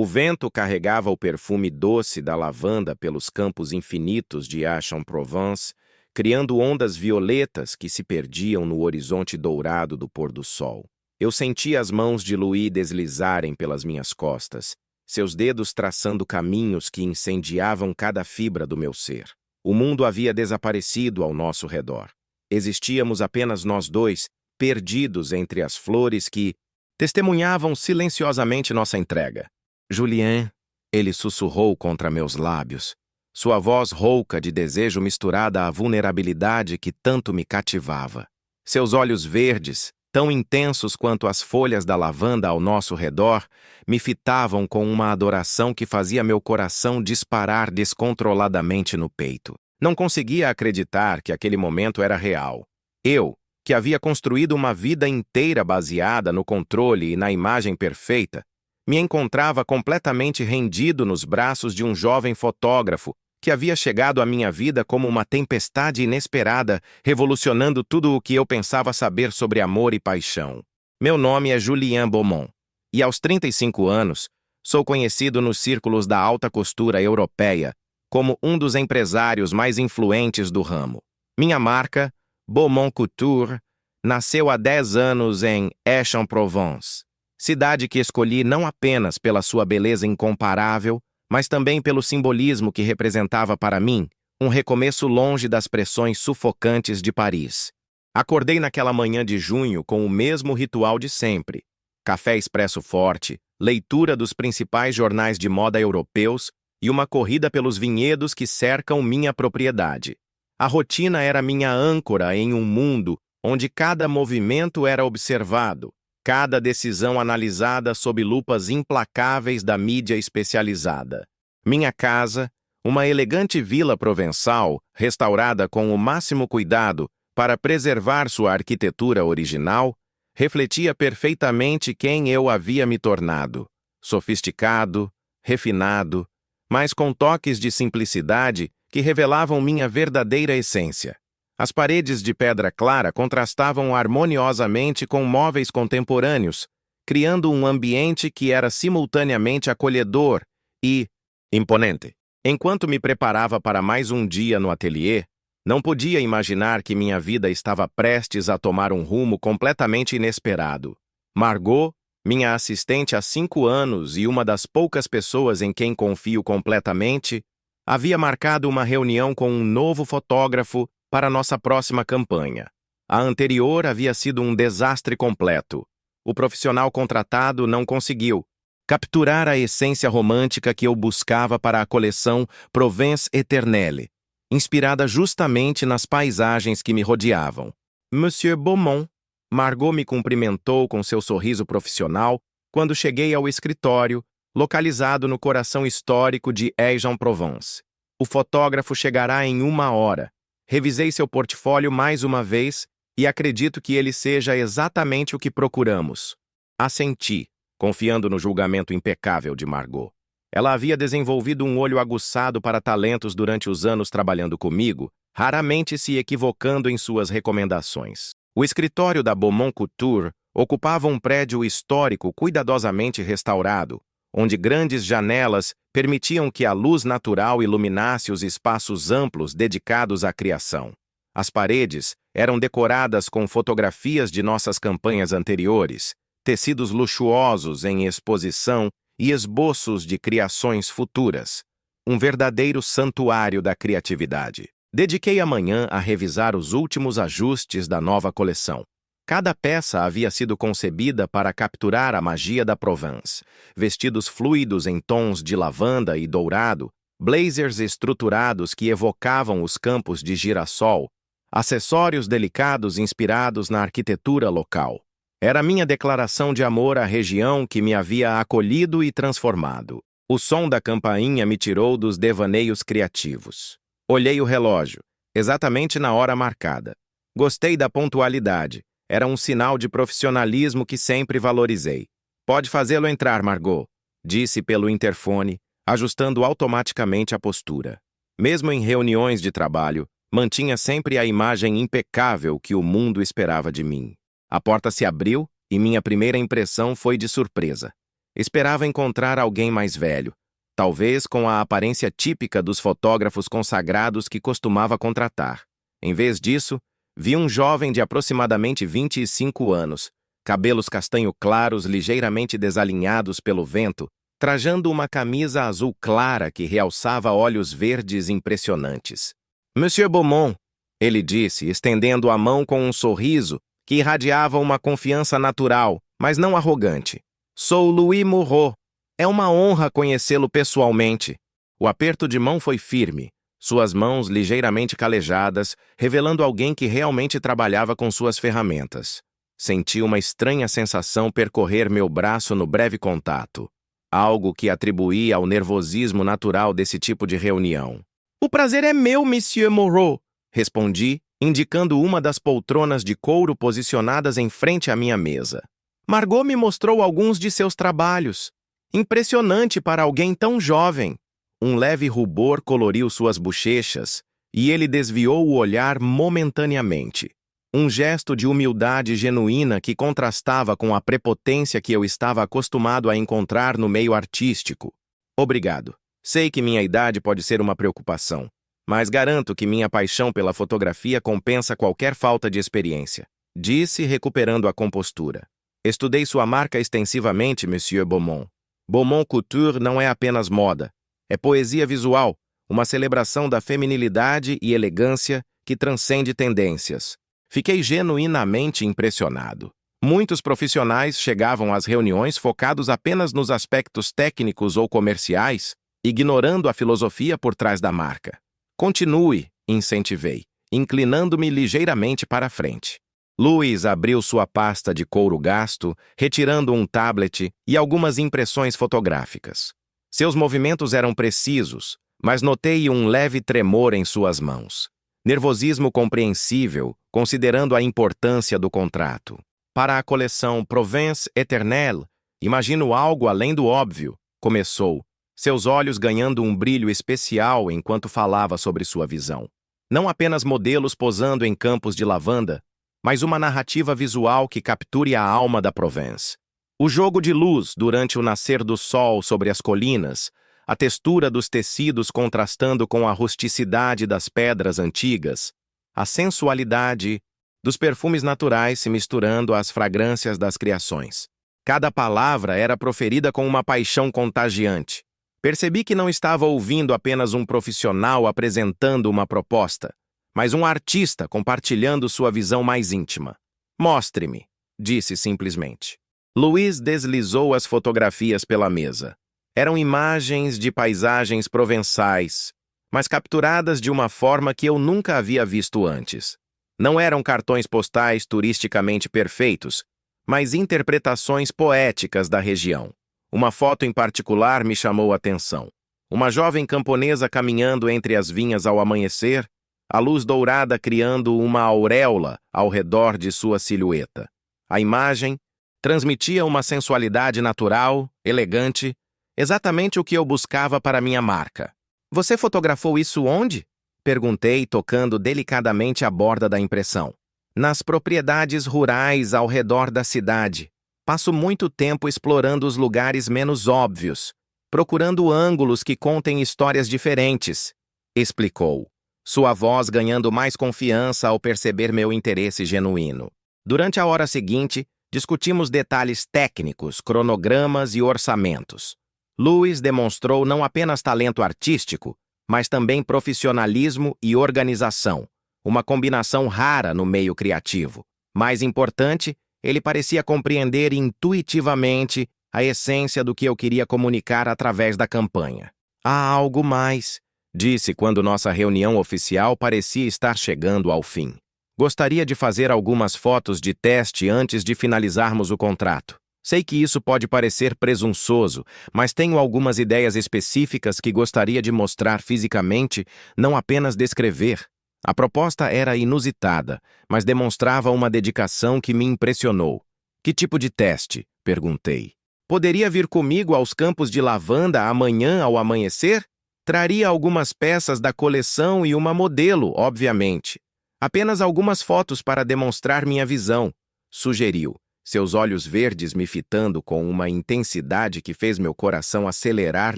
O vento carregava o perfume doce da lavanda pelos campos infinitos de Aix-en-Provence, criando ondas violetas que se perdiam no horizonte dourado do pôr-do-sol. Eu sentia as mãos de Louis deslizarem pelas minhas costas, seus dedos traçando caminhos que incendiavam cada fibra do meu ser. O mundo havia desaparecido ao nosso redor. Existíamos apenas nós dois, perdidos entre as flores que testemunhavam silenciosamente nossa entrega. Julien, ele sussurrou contra meus lábios, sua voz rouca de desejo misturada à vulnerabilidade que tanto me cativava. Seus olhos verdes, tão intensos quanto as folhas da lavanda ao nosso redor, me fitavam com uma adoração que fazia meu coração disparar descontroladamente no peito. Não conseguia acreditar que aquele momento era real. Eu, que havia construído uma vida inteira baseada no controle e na imagem perfeita, me encontrava completamente rendido nos braços de um jovem fotógrafo que havia chegado à minha vida como uma tempestade inesperada, revolucionando tudo o que eu pensava saber sobre amor e paixão. Meu nome é Julien Beaumont, e aos 35 anos, sou conhecido nos círculos da alta costura europeia como um dos empresários mais influentes do ramo. Minha marca, Beaumont Couture, nasceu há 10 anos em Aix-en-Provence, cidade que escolhi não apenas pela sua beleza incomparável, mas também pelo simbolismo que representava para mim um recomeço longe das pressões sufocantes de Paris. Acordei naquela manhã de junho com o mesmo ritual de sempre: café expresso forte, leitura dos principais jornais de moda europeus e uma corrida pelos vinhedos que cercam minha propriedade. A rotina era minha âncora em um mundo onde cada movimento era observado, cada decisão analisada sob lupas implacáveis da mídia especializada. Minha casa, uma elegante vila provençal, restaurada com o máximo cuidado para preservar sua arquitetura original, refletia perfeitamente quem eu havia me tornado: sofisticado, refinado, mas com toques de simplicidade que revelavam minha verdadeira essência. As paredes de pedra clara contrastavam harmoniosamente com móveis contemporâneos, criando um ambiente que era simultaneamente acolhedor e imponente. Enquanto me preparava para mais um dia no ateliê, não podia imaginar que minha vida estava prestes a tomar um rumo completamente inesperado. Margot, minha assistente há 5 anos e uma das poucas pessoas em quem confio completamente, havia marcado uma reunião com um novo fotógrafo para nossa próxima campanha. A anterior havia sido um desastre completo. O profissional contratado não conseguiu capturar a essência romântica que eu buscava para a coleção Provence Éternelle, inspirada justamente nas paisagens que me rodeavam. Monsieur Beaumont, Margot me cumprimentou com seu sorriso profissional quando cheguei ao escritório, localizado no coração histórico de Aix-en-Provence. O fotógrafo chegará em 1 hora. Revisei seu portfólio mais uma vez e acredito que ele seja exatamente o que procuramos. Assenti, confiando no julgamento impecável de Margot. Ela havia desenvolvido um olho aguçado para talentos durante os anos trabalhando comigo, raramente se equivocando em suas recomendações. O escritório da Beaumont Couture ocupava um prédio histórico cuidadosamente restaurado, onde grandes janelas permitiam que a luz natural iluminasse os espaços amplos dedicados à criação. As paredes eram decoradas com fotografias de nossas campanhas anteriores, tecidos luxuosos em exposição e esboços de criações futuras. Um verdadeiro santuário da criatividade. Dediquei a manhã a revisar os últimos ajustes da nova coleção. Cada peça havia sido concebida para capturar a magia da Provence. Vestidos fluidos em tons de lavanda e dourado, blazers estruturados que evocavam os campos de girassol, acessórios delicados inspirados na arquitetura local. Era minha declaração de amor à região que me havia acolhido e transformado. O som da campainha me tirou dos devaneios criativos. Olhei o relógio, exatamente na hora marcada. Gostei da pontualidade. Era um sinal de profissionalismo que sempre valorizei. Pode fazê-lo entrar, Margot, disse pelo interfone, ajustando automaticamente a postura. Mesmo em reuniões de trabalho, mantinha sempre a imagem impecável que o mundo esperava de mim. A porta se abriu e minha primeira impressão foi de surpresa. Esperava encontrar alguém mais velho, talvez com a aparência típica dos fotógrafos consagrados que costumava contratar. Em vez disso, vi um jovem de aproximadamente 25 anos, cabelos castanho claros ligeiramente desalinhados pelo vento, trajando uma camisa azul clara que realçava olhos verdes impressionantes. Monsieur Beaumont, ele disse, estendendo a mão com um sorriso que irradiava uma confiança natural, mas não arrogante. Sou Louis Moreau. É uma honra conhecê-lo pessoalmente. O aperto de mão foi firme, suas mãos ligeiramente calejadas, revelando alguém que realmente trabalhava com suas ferramentas. Senti uma estranha sensação percorrer meu braço no breve contato, algo que atribuí ao nervosismo natural desse tipo de reunião. O prazer é meu, Monsieur Moreau, respondi, indicando uma das poltronas de couro posicionadas em frente à minha mesa. Margot me mostrou alguns de seus trabalhos. Impressionante para alguém tão jovem. Um leve rubor coloriu suas bochechas e ele desviou o olhar momentaneamente. Um gesto de humildade genuína que contrastava com a prepotência que eu estava acostumado a encontrar no meio artístico. Obrigado. Sei que minha idade pode ser uma preocupação, mas garanto que minha paixão pela fotografia compensa qualquer falta de experiência, disse, recuperando a compostura. Estudei sua marca extensivamente, Monsieur Beaumont. Beaumont Couture não é apenas moda. É poesia visual, uma celebração da feminilidade e elegância que transcende tendências. Fiquei genuinamente impressionado. Muitos profissionais chegavam às reuniões focados apenas nos aspectos técnicos ou comerciais, ignorando a filosofia por trás da marca. Continue, incentivei, inclinando-me ligeiramente para a frente. Louis abriu sua pasta de couro gasto, retirando um tablet e algumas impressões fotográficas. Seus movimentos eram precisos, mas notei um leve tremor em suas mãos. Nervosismo compreensível, considerando a importância do contrato. Para a coleção Provence Éternelle, imagino algo além do óbvio, começou, seus olhos ganhando um brilho especial enquanto falava sobre sua visão. Não apenas modelos posando em campos de lavanda, mas uma narrativa visual que capture a alma da Provence. O jogo de luz durante o nascer do sol sobre as colinas, a textura dos tecidos contrastando com a rusticidade das pedras antigas, a sensualidade dos perfumes naturais se misturando às fragrâncias das criações. Cada palavra era proferida com uma paixão contagiante. Percebi que não estava ouvindo apenas um profissional apresentando uma proposta, mas um artista compartilhando sua visão mais íntima. Mostre-me, disse simplesmente. Louis deslizou as fotografias pela mesa. Eram imagens de paisagens provençais, mas capturadas de uma forma que eu nunca havia visto antes. Não eram cartões postais turisticamente perfeitos, mas interpretações poéticas da região. Uma foto em particular me chamou a atenção. Uma jovem camponesa caminhando entre as vinhas ao amanhecer, a luz dourada criando uma auréola ao redor de sua silhueta. A imagem transmitia uma sensualidade natural, elegante, exatamente o que eu buscava para minha marca. Você fotografou isso onde? Perguntei, tocando delicadamente a borda da impressão. Nas propriedades rurais ao redor da cidade. Passo muito tempo explorando os lugares menos óbvios, procurando ângulos que contem histórias diferentes, explicou, sua voz ganhando mais confiança ao perceber meu interesse genuíno. Durante a hora seguinte, discutimos detalhes técnicos, cronogramas e orçamentos. Louis demonstrou não apenas talento artístico, mas também profissionalismo e organização, uma combinação rara no meio criativo. Mais importante, ele parecia compreender intuitivamente a essência do que eu queria comunicar através da campanha. Há algo mais, disse quando nossa reunião oficial parecia estar chegando ao fim. Gostaria de fazer algumas fotos de teste antes de finalizarmos o contrato. Sei que isso pode parecer presunçoso, mas tenho algumas ideias específicas que gostaria de mostrar fisicamente, não apenas descrever. A proposta era inusitada, mas demonstrava uma dedicação que me impressionou. Que tipo de teste? Perguntei. Poderia vir comigo aos campos de lavanda amanhã ao amanhecer? Traria algumas peças da coleção e uma modelo, obviamente. Apenas algumas fotos para demonstrar minha visão, sugeriu, seus olhos verdes me fitando com uma intensidade que fez meu coração acelerar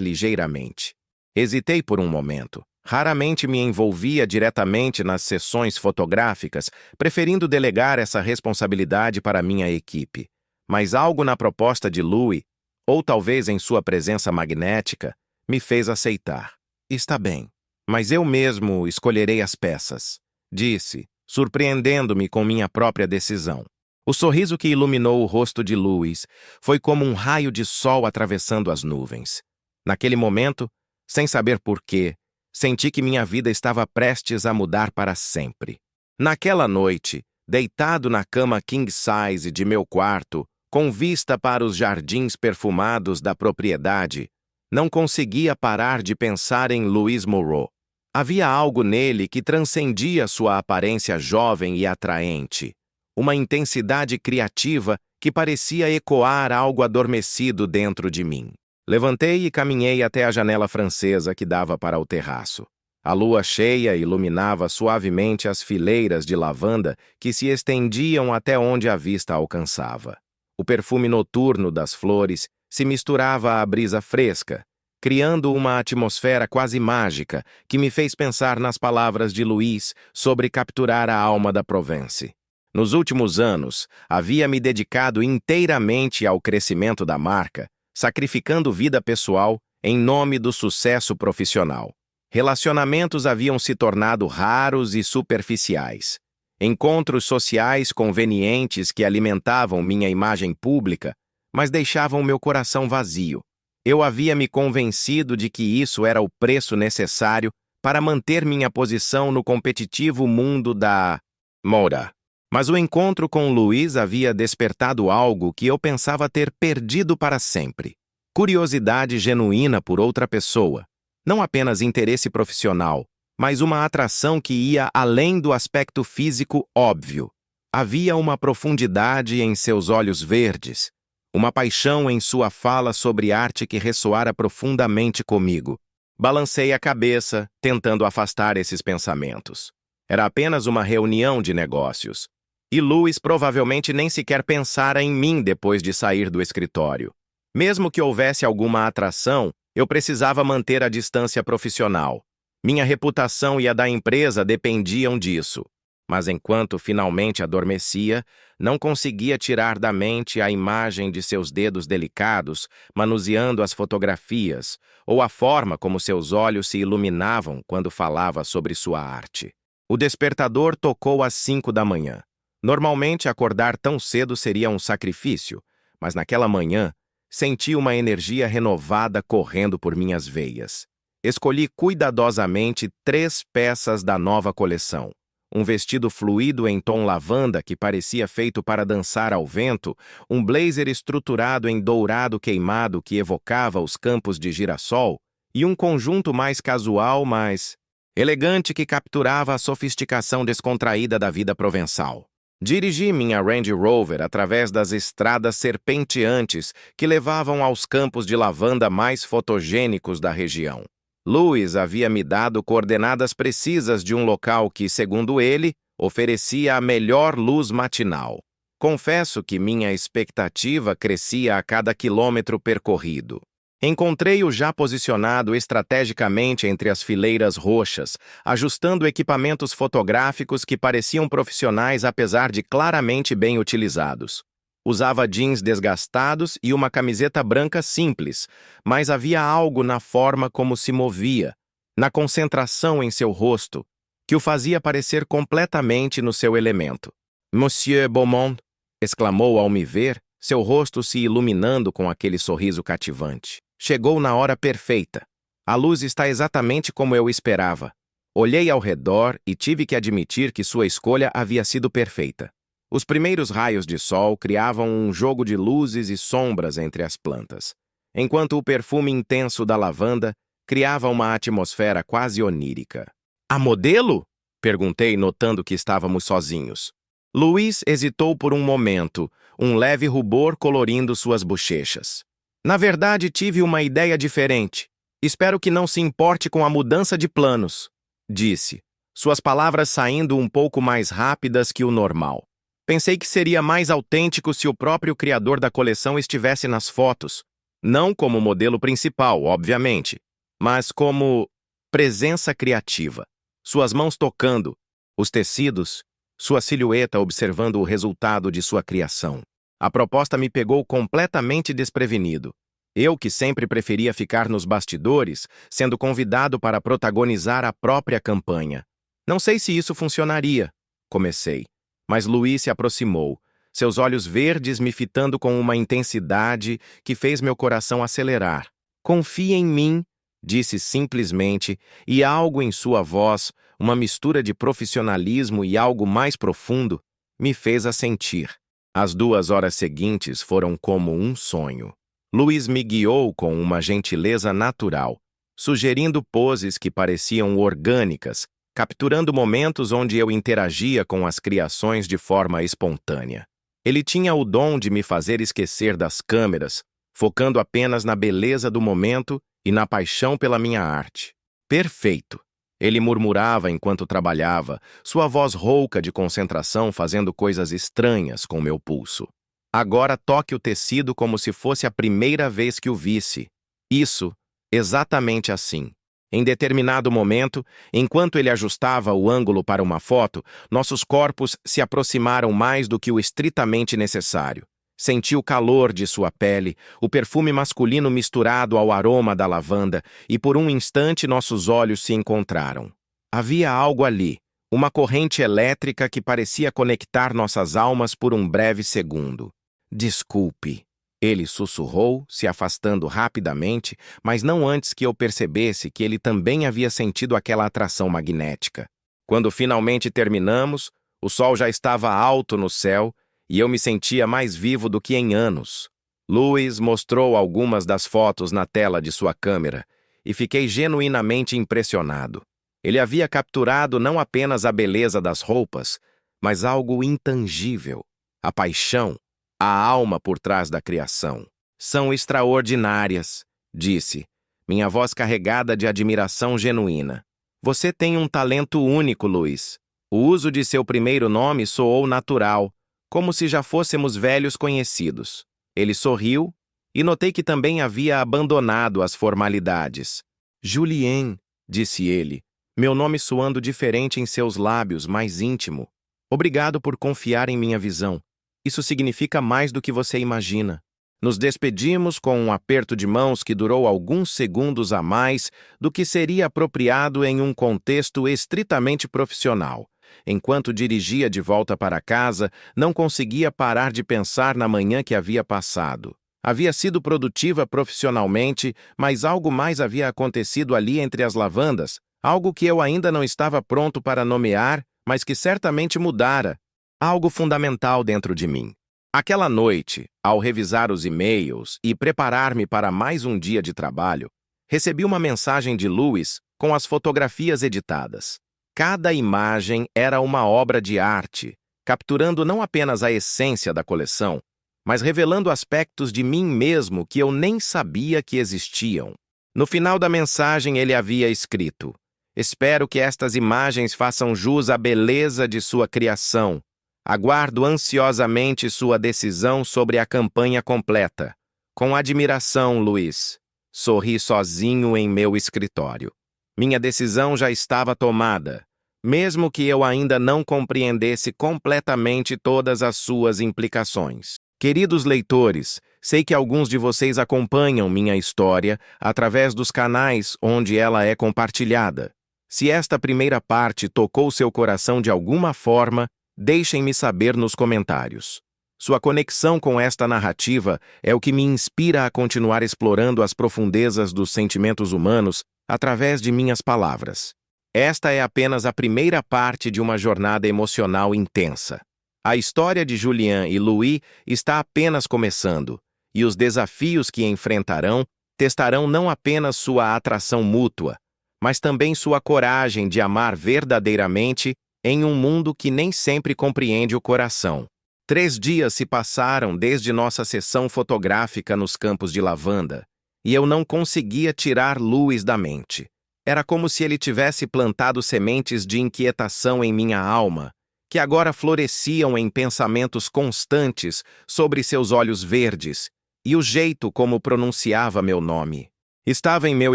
ligeiramente. Hesitei por um momento. Raramente me envolvia diretamente nas sessões fotográficas, preferindo delegar essa responsabilidade para minha equipe. Mas algo na proposta de Louis, ou talvez em sua presença magnética, me fez aceitar. Está bem, mas eu mesmo escolherei as peças, disse, surpreendendo-me com minha própria decisão. O sorriso que iluminou o rosto de Louis foi como um raio de sol atravessando as nuvens. Naquele momento, sem saber porquê, senti que minha vida estava prestes a mudar para sempre. Naquela noite, deitado na cama king size de meu quarto, com vista para os jardins perfumados da propriedade, não conseguia parar de pensar em Louis Moreau. Havia algo nele que transcendia sua aparência jovem e atraente, uma intensidade criativa que parecia ecoar algo adormecido dentro de mim. Levantei e caminhei até a janela francesa que dava para o terraço. A lua cheia iluminava suavemente as fileiras de lavanda que se estendiam até onde a vista alcançava. O perfume noturno das flores se misturava à brisa fresca, criando uma atmosfera quase mágica que me fez pensar nas palavras de Louis sobre capturar a alma da Provence. Nos últimos anos, havia me dedicado inteiramente ao crescimento da marca, sacrificando vida pessoal em nome do sucesso profissional. Relacionamentos haviam se tornado raros e superficiais. Encontros sociais convenientes que alimentavam minha imagem pública, mas deixavam meu coração vazio. Eu havia me convencido de que isso era o preço necessário para manter minha posição no competitivo mundo da moda. Mas o encontro com Louis havia despertado algo que eu pensava ter perdido para sempre. Curiosidade genuína por outra pessoa. Não apenas interesse profissional, mas uma atração que ia além do aspecto físico óbvio. Havia uma profundidade em seus olhos verdes, uma paixão em sua fala sobre arte que ressoara profundamente comigo. Balancei a cabeça, tentando afastar esses pensamentos. Era apenas uma reunião de negócios. E Louis provavelmente nem sequer pensara em mim depois de sair do escritório. Mesmo que houvesse alguma atração, eu precisava manter a distância profissional. Minha reputação e a da empresa dependiam disso. Mas enquanto finalmente adormecia, não conseguia tirar da mente a imagem de seus dedos delicados, manuseando as fotografias, ou a forma como seus olhos se iluminavam quando falava sobre sua arte. O despertador tocou às 5 da manhã. Normalmente, acordar tão cedo seria um sacrifício, mas naquela manhã, senti uma energia renovada correndo por minhas veias. Escolhi cuidadosamente 3 peças da nova coleção. Um vestido fluido em tom lavanda que parecia feito para dançar ao vento, um blazer estruturado em dourado queimado que evocava os campos de girassol, e um conjunto mais casual, mas elegante que capturava a sofisticação descontraída da vida provençal. Dirigi minha Range Rover através das estradas serpenteantes que levavam aos campos de lavanda mais fotogênicos da região. Louis havia me dado coordenadas precisas de um local que, segundo ele, oferecia a melhor luz matinal. Confesso que minha expectativa crescia a cada quilômetro percorrido. Encontrei-o já posicionado estrategicamente entre as fileiras roxas, ajustando equipamentos fotográficos que pareciam profissionais apesar de claramente bem utilizados. Usava jeans desgastados e uma camiseta branca simples, mas havia algo na forma como se movia, na concentração em seu rosto, que o fazia parecer completamente no seu elemento. "Monsieur Beaumont", exclamou ao me ver, seu rosto se iluminando com aquele sorriso cativante. Chegou na hora perfeita. A luz está exatamente como eu esperava. Olhei ao redor e tive que admitir que sua escolha havia sido perfeita. Os primeiros raios de sol criavam um jogo de luzes e sombras entre as plantas, enquanto o perfume intenso da lavanda criava uma atmosfera quase onírica. "A modelo?" perguntei, notando que estávamos sozinhos. Louis hesitou por um momento, um leve rubor colorindo suas bochechas. "Na verdade, tive uma ideia diferente. Espero que não se importe com a mudança de planos", disse, suas palavras saindo um pouco mais rápidas que o normal. Pensei que seria mais autêntico se o próprio criador da coleção estivesse nas fotos, não como modelo principal, obviamente, mas como presença criativa. Suas mãos tocando, os tecidos, sua silhueta observando o resultado de sua criação. A proposta me pegou completamente desprevenido. Eu, que sempre preferia ficar nos bastidores, sendo convidado para protagonizar a própria campanha. Não sei se isso funcionaria, comecei, mas Luiz se aproximou, seus olhos verdes me fitando com uma intensidade que fez meu coração acelerar. Confie em mim, disse simplesmente, e algo em sua voz, uma mistura de profissionalismo e algo mais profundo, me fez assentir. As 2 horas seguintes foram como um sonho. Luiz me guiou com uma gentileza natural, sugerindo poses que pareciam orgânicas, capturando momentos onde eu interagia com as criações de forma espontânea. Ele tinha o dom de me fazer esquecer das câmeras, focando apenas na beleza do momento e na paixão pela minha arte. Perfeito! Ele murmurava enquanto trabalhava, sua voz rouca de concentração fazendo coisas estranhas com meu pulso. Agora toque o tecido como se fosse a primeira vez que o visse. Isso, exatamente assim. Em determinado momento, enquanto ele ajustava o ângulo para uma foto, nossos corpos se aproximaram mais do que o estritamente necessário. Senti o calor de sua pele, o perfume masculino misturado ao aroma da lavanda, e por um instante nossos olhos se encontraram. Havia algo ali, uma corrente elétrica que parecia conectar nossas almas por um breve segundo. Desculpe, ele sussurrou, se afastando rapidamente, mas não antes que eu percebesse que ele também havia sentido aquela atração magnética. Quando finalmente terminamos, o sol já estava alto no céu e eu me sentia mais vivo do que em anos. Luiz mostrou algumas das fotos na tela de sua câmera e fiquei genuinamente impressionado. Ele havia capturado não apenas a beleza das roupas, mas algo intangível, a paixão, a alma por trás da criação. São extraordinárias, disse, minha voz carregada de admiração genuína. Você tem um talento único, Luiz. O uso de seu primeiro nome soou natural, como se já fôssemos velhos conhecidos. Ele sorriu e notei que também havia abandonado as formalidades. Julien, disse ele, meu nome soando diferente em seus lábios, mais íntimo. Obrigado por confiar em minha visão. Isso significa mais do que você imagina. Nos despedimos com um aperto de mãos que durou alguns segundos a mais do que seria apropriado em um contexto estritamente profissional. Enquanto dirigia de volta para casa, não conseguia parar de pensar na manhã que havia passado. Havia sido produtiva profissionalmente, mas algo mais havia acontecido ali entre as lavandas, algo que eu ainda não estava pronto para nomear, mas que certamente mudara. Algo fundamental dentro de mim. Aquela noite, ao revisar os e-mails e preparar-me para mais um dia de trabalho, recebi uma mensagem de Luiz com as fotografias editadas. Cada imagem era uma obra de arte, capturando não apenas a essência da coleção, mas revelando aspectos de mim mesmo que eu nem sabia que existiam. No final da mensagem ele havia escrito: espero que estas imagens façam jus à beleza de sua criação. Aguardo ansiosamente sua decisão sobre a campanha completa. Com admiração, Luiz. Sorri sozinho em meu escritório. Minha decisão já estava tomada, mesmo que eu ainda não compreendesse completamente todas as suas implicações. Queridos leitores, sei que alguns de vocês acompanham minha história através dos canais onde ela é compartilhada. Se esta primeira parte tocou seu coração de alguma forma, deixem-me saber nos comentários. Sua conexão com esta narrativa é o que me inspira a continuar explorando as profundezas dos sentimentos humanos através de minhas palavras. Esta é apenas a primeira parte de uma jornada emocional intensa. A história de Julien e Louis está apenas começando, e os desafios que enfrentarão testarão não apenas sua atração mútua, mas também sua coragem de amar verdadeiramente em um mundo que nem sempre compreende o coração. 3 dias se passaram desde nossa sessão fotográfica nos campos de lavanda, e eu não conseguia tirar Luiz da mente. Era como se ele tivesse plantado sementes de inquietação em minha alma, que agora floresciam em pensamentos constantes sobre seus olhos verdes e o jeito como pronunciava meu nome. Estava em meu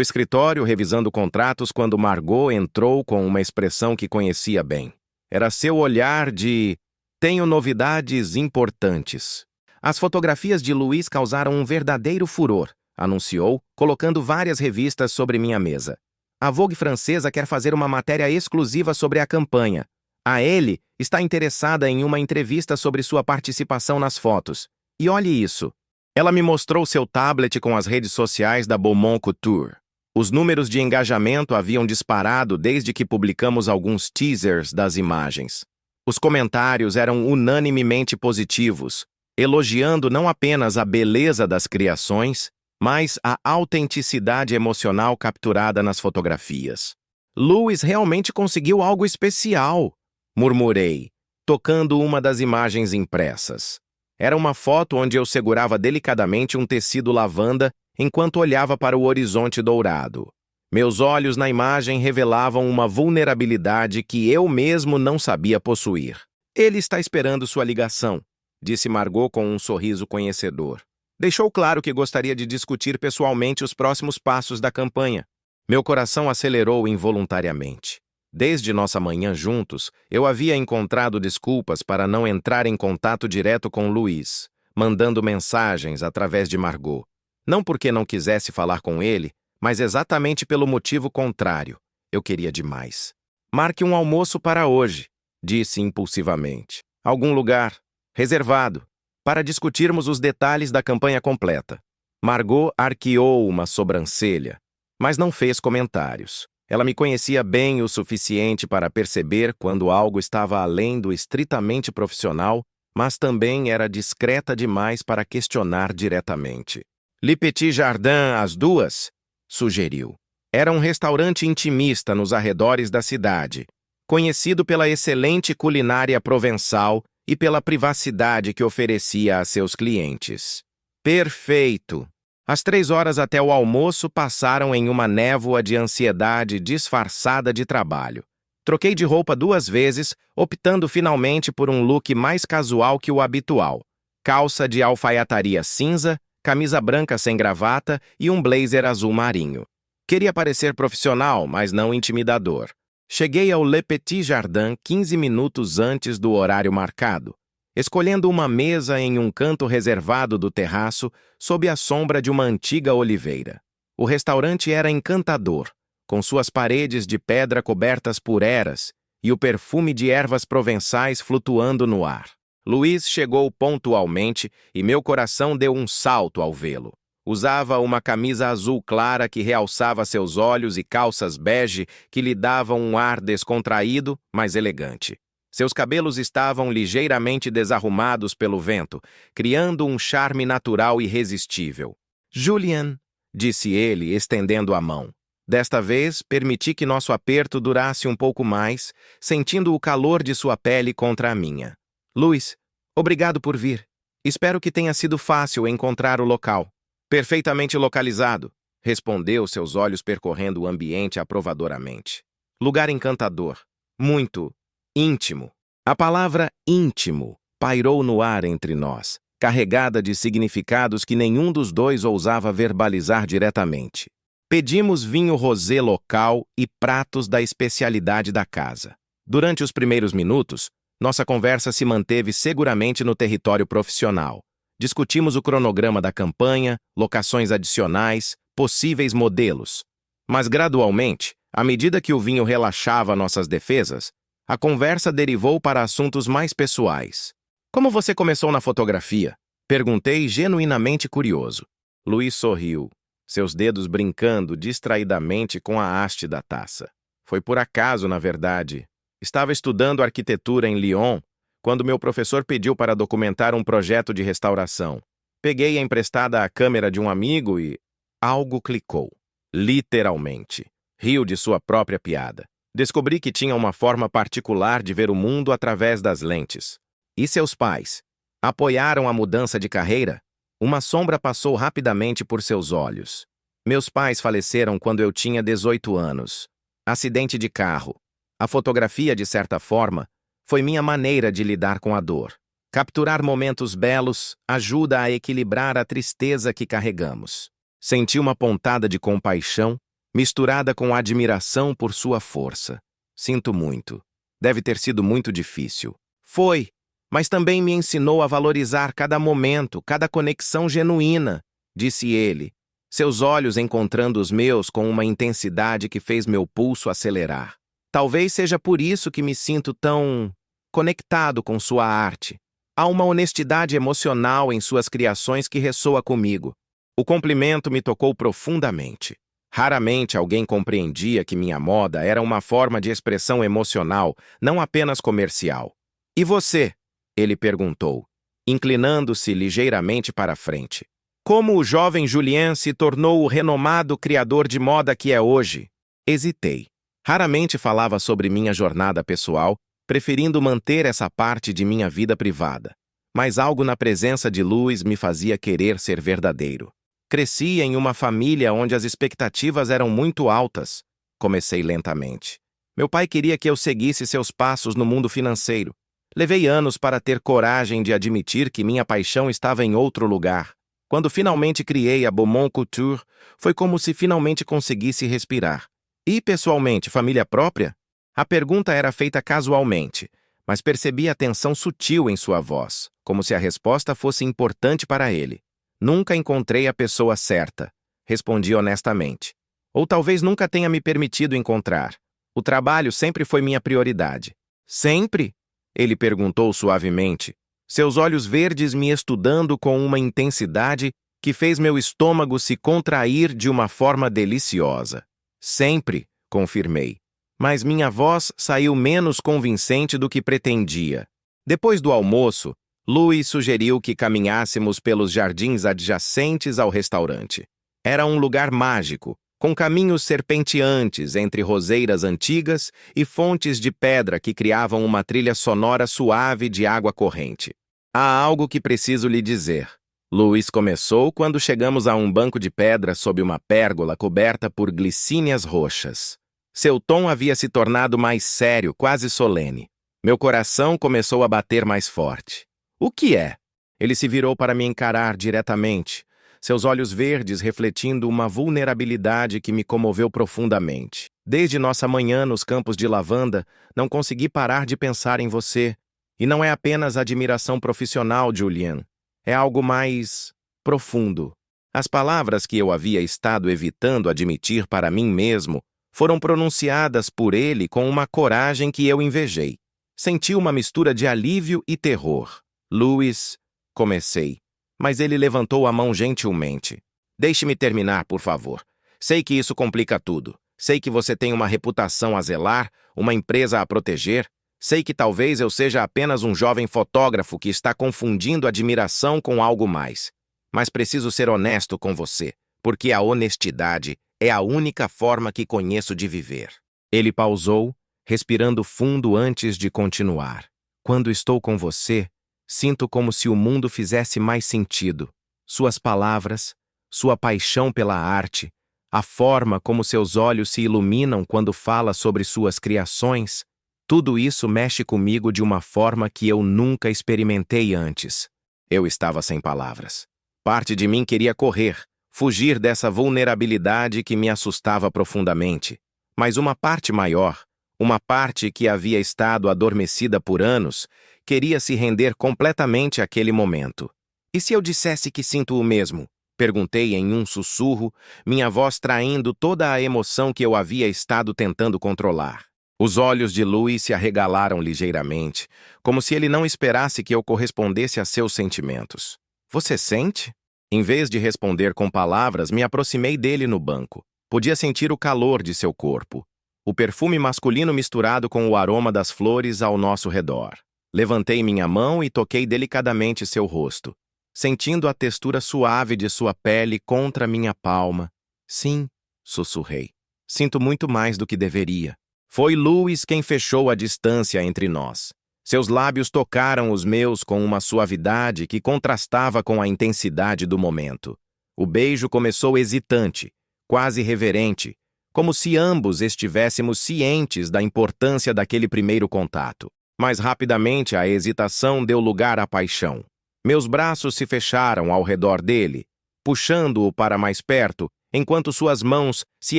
escritório revisando contratos quando Margot entrou com uma expressão que conhecia bem. Era seu olhar de "tenho novidades importantes". As fotografias de Luiz causaram um verdadeiro furor, anunciou, colocando várias revistas sobre minha mesa. A Vogue francesa quer fazer uma matéria exclusiva sobre a campanha. A Elle está interessada em uma entrevista sobre sua participação nas fotos. E olhe isso. Ela me mostrou seu tablet com as redes sociais da Beaumont Couture. Os números de engajamento haviam disparado desde que publicamos alguns teasers das imagens. Os comentários eram unanimemente positivos, elogiando não apenas a beleza das criações, mas a autenticidade emocional capturada nas fotografias. Louis realmente conseguiu algo especial, murmurei, tocando uma das imagens impressas. Era uma foto onde eu segurava delicadamente um tecido lavanda enquanto olhava para o horizonte dourado. Meus olhos na imagem revelavam uma vulnerabilidade que eu mesmo não sabia possuir. Ele está esperando sua ligação, disse Margot com um sorriso conhecedor. Deixou claro que gostaria de discutir pessoalmente os próximos passos da campanha. Meu coração acelerou involuntariamente. Desde nossa manhã juntos, eu havia encontrado desculpas para não entrar em contato direto com Luiz, mandando mensagens através de Margot. Não porque não quisesse falar com ele, mas exatamente pelo motivo contrário. Eu queria demais. Marque um almoço para hoje, disse impulsivamente. Algum lugar, reservado, para discutirmos os detalhes da campanha completa. Margot arqueou uma sobrancelha, mas não fez comentários. Ela me conhecia bem o suficiente para perceber quando algo estava além do estritamente profissional, mas também era discreta demais para questionar diretamente. Le Petit Jardin às 2, sugeriu. Era um restaurante intimista nos arredores da cidade, conhecido pela excelente culinária provençal e pela privacidade que oferecia a seus clientes. Perfeito! As 3 horas até o almoço passaram em uma névoa de ansiedade disfarçada de trabalho. Troquei de roupa 2 vezes, optando finalmente por um look mais casual que o habitual. Calça de alfaiataria cinza, camisa branca sem gravata e um blazer azul marinho. Queria parecer profissional, mas não intimidador. Cheguei ao Le Petit Jardin 15 minutos antes do horário marcado, escolhendo uma mesa em um canto reservado do terraço, sob a sombra de uma antiga oliveira. O restaurante era encantador, com suas paredes de pedra cobertas por eras e o perfume de ervas provençais flutuando no ar. Luiz chegou pontualmente e meu coração deu um salto ao vê-lo. Usava uma camisa azul clara que realçava seus olhos e calças bege que lhe davam um ar descontraído, mas elegante. Seus cabelos estavam ligeiramente desarrumados pelo vento, criando um charme natural irresistível. "Julian", disse ele, estendendo a mão. Desta vez, permiti que nosso aperto durasse um pouco mais, sentindo o calor de sua pele contra a minha. "Luiz, obrigado por vir. Espero que tenha sido fácil encontrar o local." "Perfeitamente localizado", respondeu, seus olhos percorrendo o ambiente aprovadoramente. "Lugar encantador. Muito íntimo." A palavra íntimo pairou no ar entre nós, carregada de significados que nenhum dos dois ousava verbalizar diretamente. Pedimos vinho rosé local e pratos da especialidade da casa. Durante os primeiros minutos, nossa conversa se manteve seguramente no território profissional. Discutimos o cronograma da campanha, locações adicionais, possíveis modelos. Mas gradualmente, à medida que o vinho relaxava nossas defesas, a conversa derivou para assuntos mais pessoais. "Como você começou na fotografia?" perguntei, genuinamente curioso. Luiz sorriu, seus dedos brincando distraidamente com a haste da taça. "Foi por acaso, na verdade. Estava estudando arquitetura em Lyon, quando meu professor pediu para documentar um projeto de restauração. Peguei emprestada a câmera de um amigo e... algo clicou. Literalmente. Riu de sua própria piada. Descobri que tinha uma forma particular de ver o mundo através das lentes. E seus pais? Apoiaram a mudança de carreira? Uma sombra passou rapidamente por seus olhos. Meus pais faleceram quando eu tinha 18 anos. Acidente de carro. A fotografia, de certa forma, Foi minha maneira de lidar com a dor. Capturar momentos belos ajuda a equilibrar a tristeza que carregamos. Senti uma pontada de compaixão, misturada com admiração por sua força. Sinto muito. Deve ter sido muito difícil. Foi, mas também me ensinou a valorizar cada momento, cada conexão genuína, disse ele, seus olhos encontrando os meus com uma intensidade que fez meu pulso acelerar. Talvez seja por isso que me sinto tão conectado com sua arte. Há uma honestidade emocional em suas criações que ressoa comigo. O cumprimento me tocou profundamente. Raramente alguém compreendia que minha moda era uma forma de expressão emocional, não apenas comercial. E você? Ele perguntou, inclinando-se ligeiramente para a frente. Como o jovem Julien se tornou o renomado criador de moda que é hoje? Hesitei. Raramente falava sobre minha jornada pessoal, preferindo manter essa parte de minha vida privada. Mas algo na presença de Louis me fazia querer ser verdadeiro. Cresci em uma família onde as expectativas eram muito altas. Comecei lentamente. Meu pai queria que eu seguisse seus passos no mundo financeiro. Levei anos para ter coragem de admitir que minha paixão estava em outro lugar. Quando finalmente criei a Beaumont Couture, foi como se finalmente conseguisse respirar. E, pessoalmente, família própria? A pergunta era feita casualmente, mas percebi a tensão sutil em sua voz, como se a resposta fosse importante para ele. Nunca encontrei a pessoa certa, respondi honestamente. Ou talvez nunca tenha me permitido encontrar. O trabalho sempre foi minha prioridade. Sempre? Ele perguntou suavemente, seus olhos verdes me estudando com uma intensidade que fez meu estômago se contrair de uma forma deliciosa. Sempre, confirmei. Mas minha voz saiu menos convincente do que pretendia. Depois do almoço, Louis sugeriu que caminhássemos pelos jardins adjacentes ao restaurante. Era um lugar mágico, com caminhos serpenteantes entre roseiras antigas e fontes de pedra que criavam uma trilha sonora suave de água corrente. Há algo que preciso lhe dizer. Louis começou quando chegamos a um banco de pedra sob uma pérgola coberta por glicínias roxas. Seu tom havia se tornado mais sério, quase solene. Meu coração começou a bater mais forte. O que é? Ele se virou para me encarar diretamente, seus olhos verdes refletindo uma vulnerabilidade que me comoveu profundamente. Desde nossa manhã nos campos de lavanda, não consegui parar de pensar em você. E não é apenas admiração profissional, Julien. É algo mais profundo. As palavras que eu havia estado evitando admitir para mim mesmo foram pronunciadas por ele com uma coragem que eu invejei. Senti uma mistura de alívio e terror. Louis, comecei, mas ele levantou a mão gentilmente. Deixe-me terminar, por favor. Sei que isso complica tudo. Sei que você tem uma reputação a zelar, uma empresa a proteger. Sei que talvez eu seja apenas um jovem fotógrafo que está confundindo admiração com algo mais. Mas preciso ser honesto com você, porque a honestidade é a única forma que conheço de viver. Ele pausou, respirando fundo antes de continuar. Quando estou com você, sinto como se o mundo fizesse mais sentido. Suas palavras, sua paixão pela arte, a forma como seus olhos se iluminam quando fala sobre suas criações, tudo isso mexe comigo de uma forma que eu nunca experimentei antes. Eu estava sem palavras. Parte de mim queria correr, fugir dessa vulnerabilidade que me assustava profundamente. Mas uma parte maior, uma parte que havia estado adormecida por anos, queria se render completamente àquele momento. E se eu dissesse que sinto o mesmo? Perguntei em um sussurro, minha voz traindo toda a emoção que eu havia estado tentando controlar. Os olhos de Louis se arregalaram ligeiramente, como se ele não esperasse que eu correspondesse a seus sentimentos. Você sente? Em vez de responder com palavras, me aproximei dele no banco. Podia sentir o calor de seu corpo, o perfume masculino misturado com o aroma das flores ao nosso redor. Levantei minha mão e toquei delicadamente seu rosto, sentindo a textura suave de sua pele contra minha palma. Sim, sussurrei. Sinto muito mais do que deveria. Foi Louis quem fechou a distância entre nós. Seus lábios tocaram os meus com uma suavidade que contrastava com a intensidade do momento. O beijo começou hesitante, quase reverente, como se ambos estivéssemos cientes da importância daquele primeiro contato. Mas rapidamente a hesitação deu lugar à paixão. Meus braços se fecharam ao redor dele, puxando-o para mais perto, enquanto suas mãos se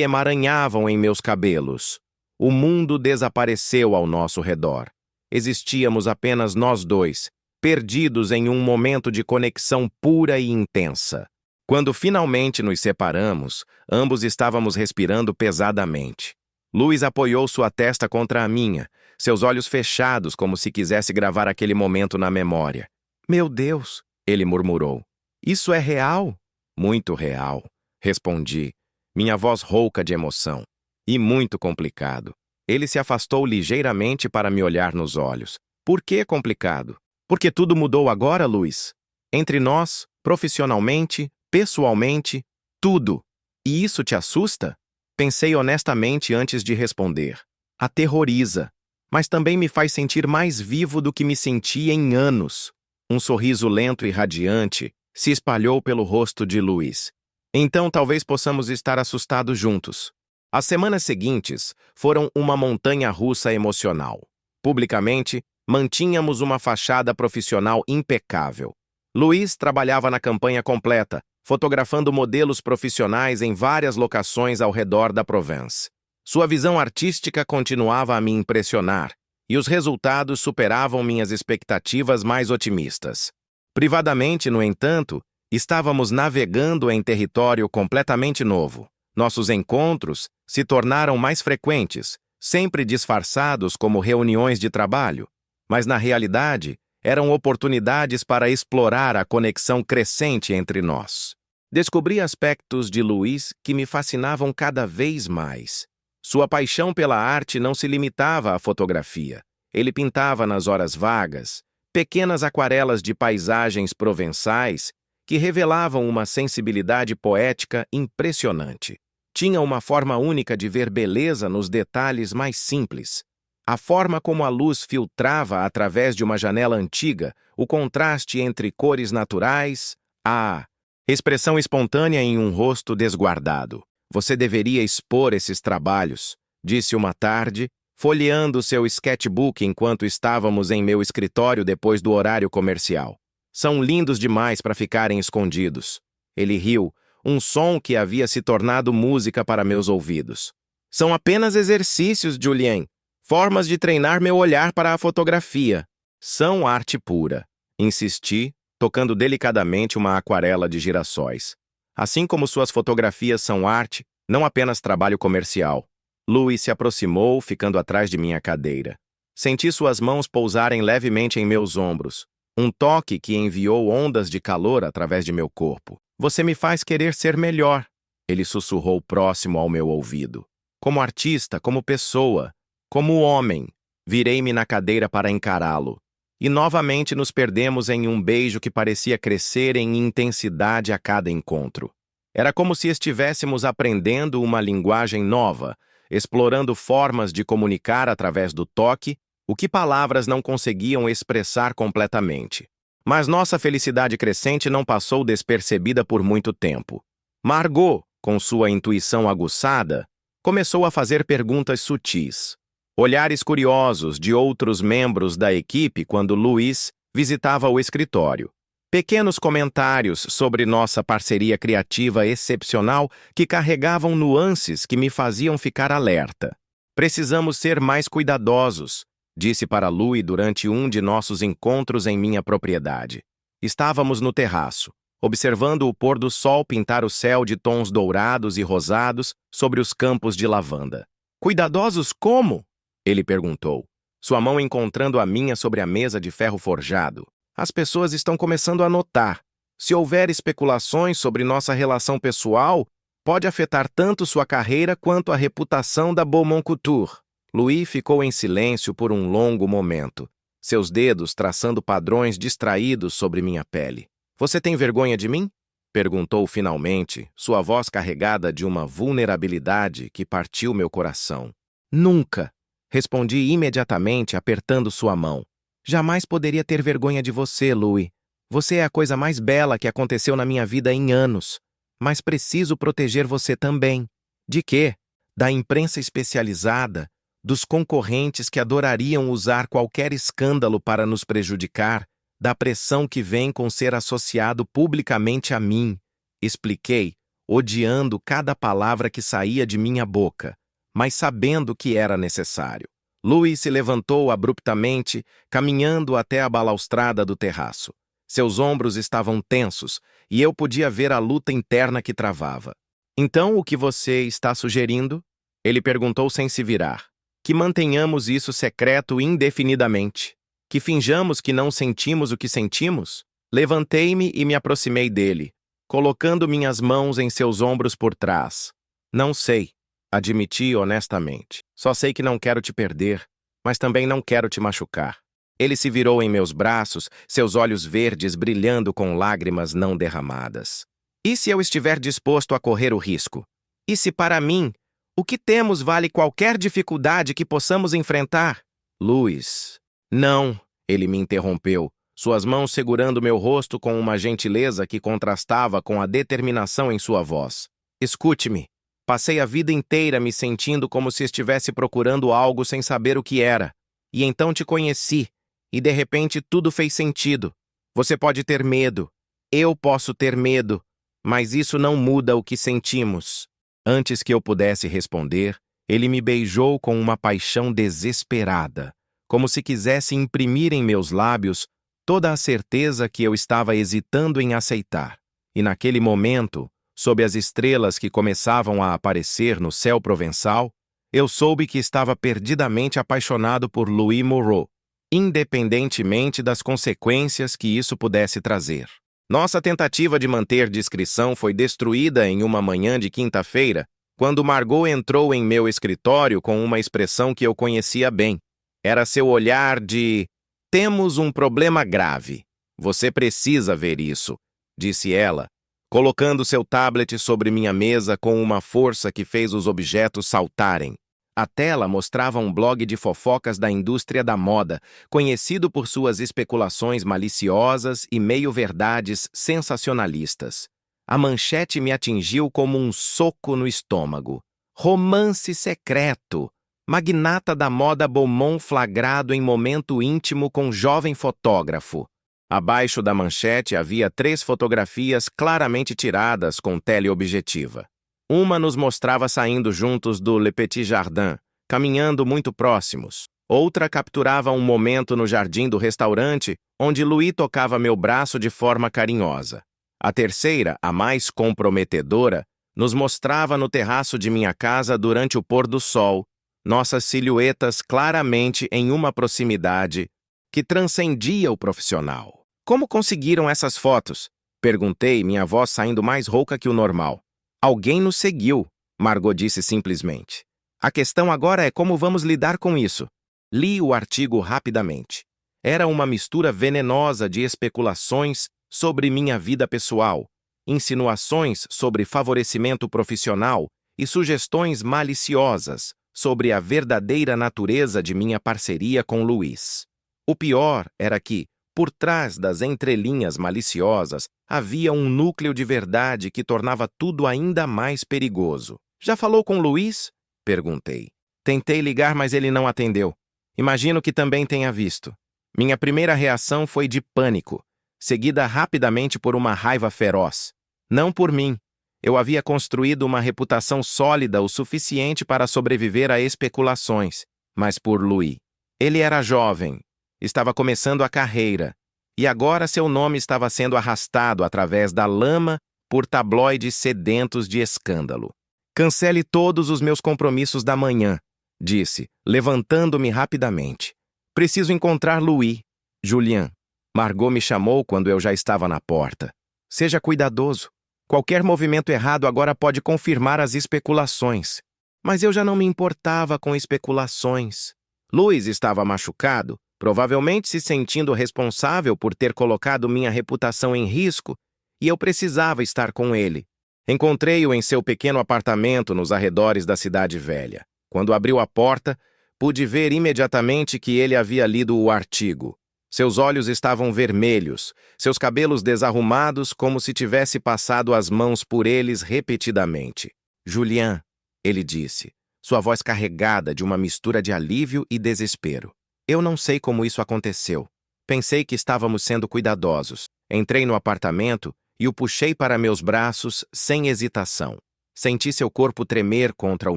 emaranhavam em meus cabelos. O mundo desapareceu ao nosso redor. Existíamos apenas nós dois, perdidos em um momento de conexão pura e intensa. Quando finalmente nos separamos, ambos estávamos respirando pesadamente. Luiz apoiou sua testa contra a minha, seus olhos fechados como se quisesse gravar aquele momento na memória. "Meu Deus", ele murmurou. "Isso é real?" "Muito real", respondi, minha voz rouca de emoção. "E muito complicado." Ele se afastou ligeiramente para me olhar nos olhos. "Por que complicado?" "Porque tudo mudou agora, Luiz. Entre nós, profissionalmente, pessoalmente, tudo. E isso te assusta?" Pensei honestamente antes de responder. Aterroriza, mas também me faz sentir mais vivo do que me senti em anos. Um sorriso lento e radiante se espalhou pelo rosto de Luiz. "Então talvez possamos estar assustados juntos." As semanas seguintes foram uma montanha-russa emocional. Publicamente, mantínhamos uma fachada profissional impecável. Luiz trabalhava na campanha completa, fotografando modelos profissionais em várias locações ao redor da Provence. Sua visão artística continuava a me impressionar, e os resultados superavam minhas expectativas mais otimistas. Privadamente, no entanto, estávamos navegando em território completamente novo. Nossos encontros se tornaram mais frequentes, sempre disfarçados como reuniões de trabalho, mas na realidade eram oportunidades para explorar a conexão crescente entre nós. Descobri aspectos de Luiz que me fascinavam cada vez mais. Sua paixão pela arte não se limitava à fotografia. Ele pintava nas horas vagas, pequenas aquarelas de paisagens provençais que revelavam uma sensibilidade poética impressionante. Tinha uma forma única de ver beleza nos detalhes mais simples. A forma como a luz filtrava através de uma janela antiga, o contraste entre cores naturais, a expressão espontânea em um rosto desguardado. "Você deveria expor esses trabalhos", disse uma tarde, folheando seu sketchbook enquanto estávamos em meu escritório depois do horário comercial. "São lindos demais para ficarem escondidos." Ele riu, um som que havia se tornado música para meus ouvidos. "São apenas exercícios, Julien. Formas de treinar meu olhar para a fotografia. São arte pura." Insisti, tocando delicadamente uma aquarela de girassóis. "Assim como suas fotografias são arte, não apenas trabalho comercial." Louis se aproximou, ficando atrás de minha cadeira. Senti suas mãos pousarem levemente em meus ombros, um toque que enviou ondas de calor através de meu corpo. "Você me faz querer ser melhor", ele sussurrou próximo ao meu ouvido. "Como artista, como pessoa, como homem." Virei-me na cadeira para encará-lo. E novamente nos perdemos em um beijo que parecia crescer em intensidade a cada encontro. Era como se estivéssemos aprendendo uma linguagem nova, explorando formas de comunicar através do toque, o que palavras não conseguiam expressar completamente. Mas nossa felicidade crescente não passou despercebida por muito tempo. Margot, com sua intuição aguçada, começou a fazer perguntas sutis. Olhares curiosos de outros membros da equipe quando Luiz visitava o escritório. Pequenos comentários sobre nossa parceria criativa excepcional que carregavam nuances que me faziam ficar alerta. "Precisamos ser mais cuidadosos", disse para Louis durante um de nossos encontros em minha propriedade. Estávamos no terraço, observando o pôr do sol pintar o céu de tons dourados e rosados sobre os campos de lavanda. "Cuidadosos como?" ele perguntou, sua mão encontrando a minha sobre a mesa de ferro forjado. "As pessoas estão começando a notar. Se houver especulações sobre nossa relação pessoal, pode afetar tanto sua carreira quanto a reputação da Beaumont Couture." Louis ficou em silêncio por um longo momento, seus dedos traçando padrões distraídos sobre minha pele. "Você tem vergonha de mim?" perguntou finalmente, sua voz carregada de uma vulnerabilidade que partiu meu coração. "Nunca", respondi imediatamente, apertando sua mão. "Jamais poderia ter vergonha de você, Louis. Você é a coisa mais bela que aconteceu na minha vida em anos. Mas preciso proteger você também." "De quê?" "Da imprensa especializada, dos concorrentes que adorariam usar qualquer escândalo para nos prejudicar, da pressão que vem com ser associado publicamente a mim, expliquei, odiando cada palavra que saía de minha boca, mas sabendo que era necessário. Louis se levantou abruptamente, caminhando até a balaustrada do terraço. Seus ombros estavam tensos, e eu podia ver a luta interna que travava. Então, o que você está sugerindo? Ele perguntou sem se virar. Que mantenhamos isso secreto indefinidamente. Que finjamos que não sentimos o que sentimos? Levantei-me e me aproximei dele, colocando minhas mãos em seus ombros por trás. Não sei, admiti honestamente. Só sei que não quero te perder, mas também não quero te machucar. Ele se virou em meus braços, seus olhos verdes brilhando com lágrimas não derramadas. E se eu estiver disposto a correr o risco? E se para mim, o que temos vale qualquer dificuldade que possamos enfrentar? Louis. Não, ele me interrompeu, suas mãos segurando meu rosto com uma gentileza que contrastava com a determinação em sua voz. Escute-me. Passei a vida inteira me sentindo como se estivesse procurando algo sem saber o que era. E então te conheci, e de repente tudo fez sentido. Você pode ter medo. Eu posso ter medo. Mas isso não muda o que sentimos. Antes que eu pudesse responder, ele me beijou com uma paixão desesperada, como se quisesse imprimir em meus lábios toda a certeza que eu estava hesitando em aceitar. E naquele momento, sob as estrelas que começavam a aparecer no céu provençal, eu soube que estava perdidamente apaixonado por Louis Moreau, independentemente das consequências que isso pudesse trazer. Nossa tentativa de manter discrição foi destruída em uma manhã de quinta-feira, quando Margot entrou em meu escritório com uma expressão que eu conhecia bem. Era seu olhar de: "Temos um problema grave. Você precisa ver isso", disse ela, colocando seu tablet sobre minha mesa com uma força que fez os objetos saltarem. A tela mostrava um blog de fofocas da indústria da moda, conhecido por suas especulações maliciosas e meio-verdades sensacionalistas. A manchete me atingiu como um soco no estômago. Romance secreto. Magnata da moda Beaumont flagrado em momento íntimo com jovem fotógrafo. Abaixo da manchete havia 3 fotografias claramente tiradas com teleobjetiva. Uma nos mostrava saindo juntos do Le Petit Jardin, caminhando muito próximos. Outra capturava um momento no jardim do restaurante, onde Louis tocava meu braço de forma carinhosa. A terceira, a mais comprometedora, nos mostrava no terraço de minha casa durante o pôr do sol, nossas silhuetas claramente em uma proximidade que transcendia o profissional. Como conseguiram essas fotos? Perguntei, minha voz saindo mais rouca que o normal. Alguém nos seguiu, Margot disse simplesmente. A questão agora é como vamos lidar com isso. Li o artigo rapidamente. Era uma mistura venenosa de especulações sobre minha vida pessoal, insinuações sobre favorecimento profissional e sugestões maliciosas sobre a verdadeira natureza de minha parceria com Louis. O pior era que, por trás das entrelinhas maliciosas, havia um núcleo de verdade que tornava tudo ainda mais perigoso. Já falou com Louis? Perguntei. Tentei ligar, mas ele não atendeu. Imagino que também tenha visto. Minha primeira reação foi de pânico, seguida rapidamente por uma raiva feroz. Não por mim. Eu havia construído uma reputação sólida o suficiente para sobreviver a especulações, mas por Louis. Ele era jovem, estava começando a carreira, e agora seu nome estava sendo arrastado através da lama por tabloides sedentos de escândalo. Cancele todos os meus compromissos da manhã, disse, levantando-me rapidamente. Preciso encontrar Louis. Julien. Margot me chamou quando eu já estava na porta. Seja cuidadoso. Qualquer movimento errado agora pode confirmar as especulações. Mas eu já não me importava com especulações. Louis estava machucado, provavelmente se sentindo responsável por ter colocado minha reputação em risco, e eu precisava estar com ele. Encontrei-o em seu pequeno apartamento nos arredores da cidade velha. Quando abriu a porta, pude ver imediatamente que ele havia lido o artigo. Seus olhos estavam vermelhos, seus cabelos desarrumados como se tivesse passado as mãos por eles repetidamente. Julien, ele disse, sua voz carregada de uma mistura de alívio e desespero. Eu não sei como isso aconteceu. Pensei que estávamos sendo cuidadosos. Entrei no apartamento e o puxei para meus braços sem hesitação. Senti seu corpo tremer contra o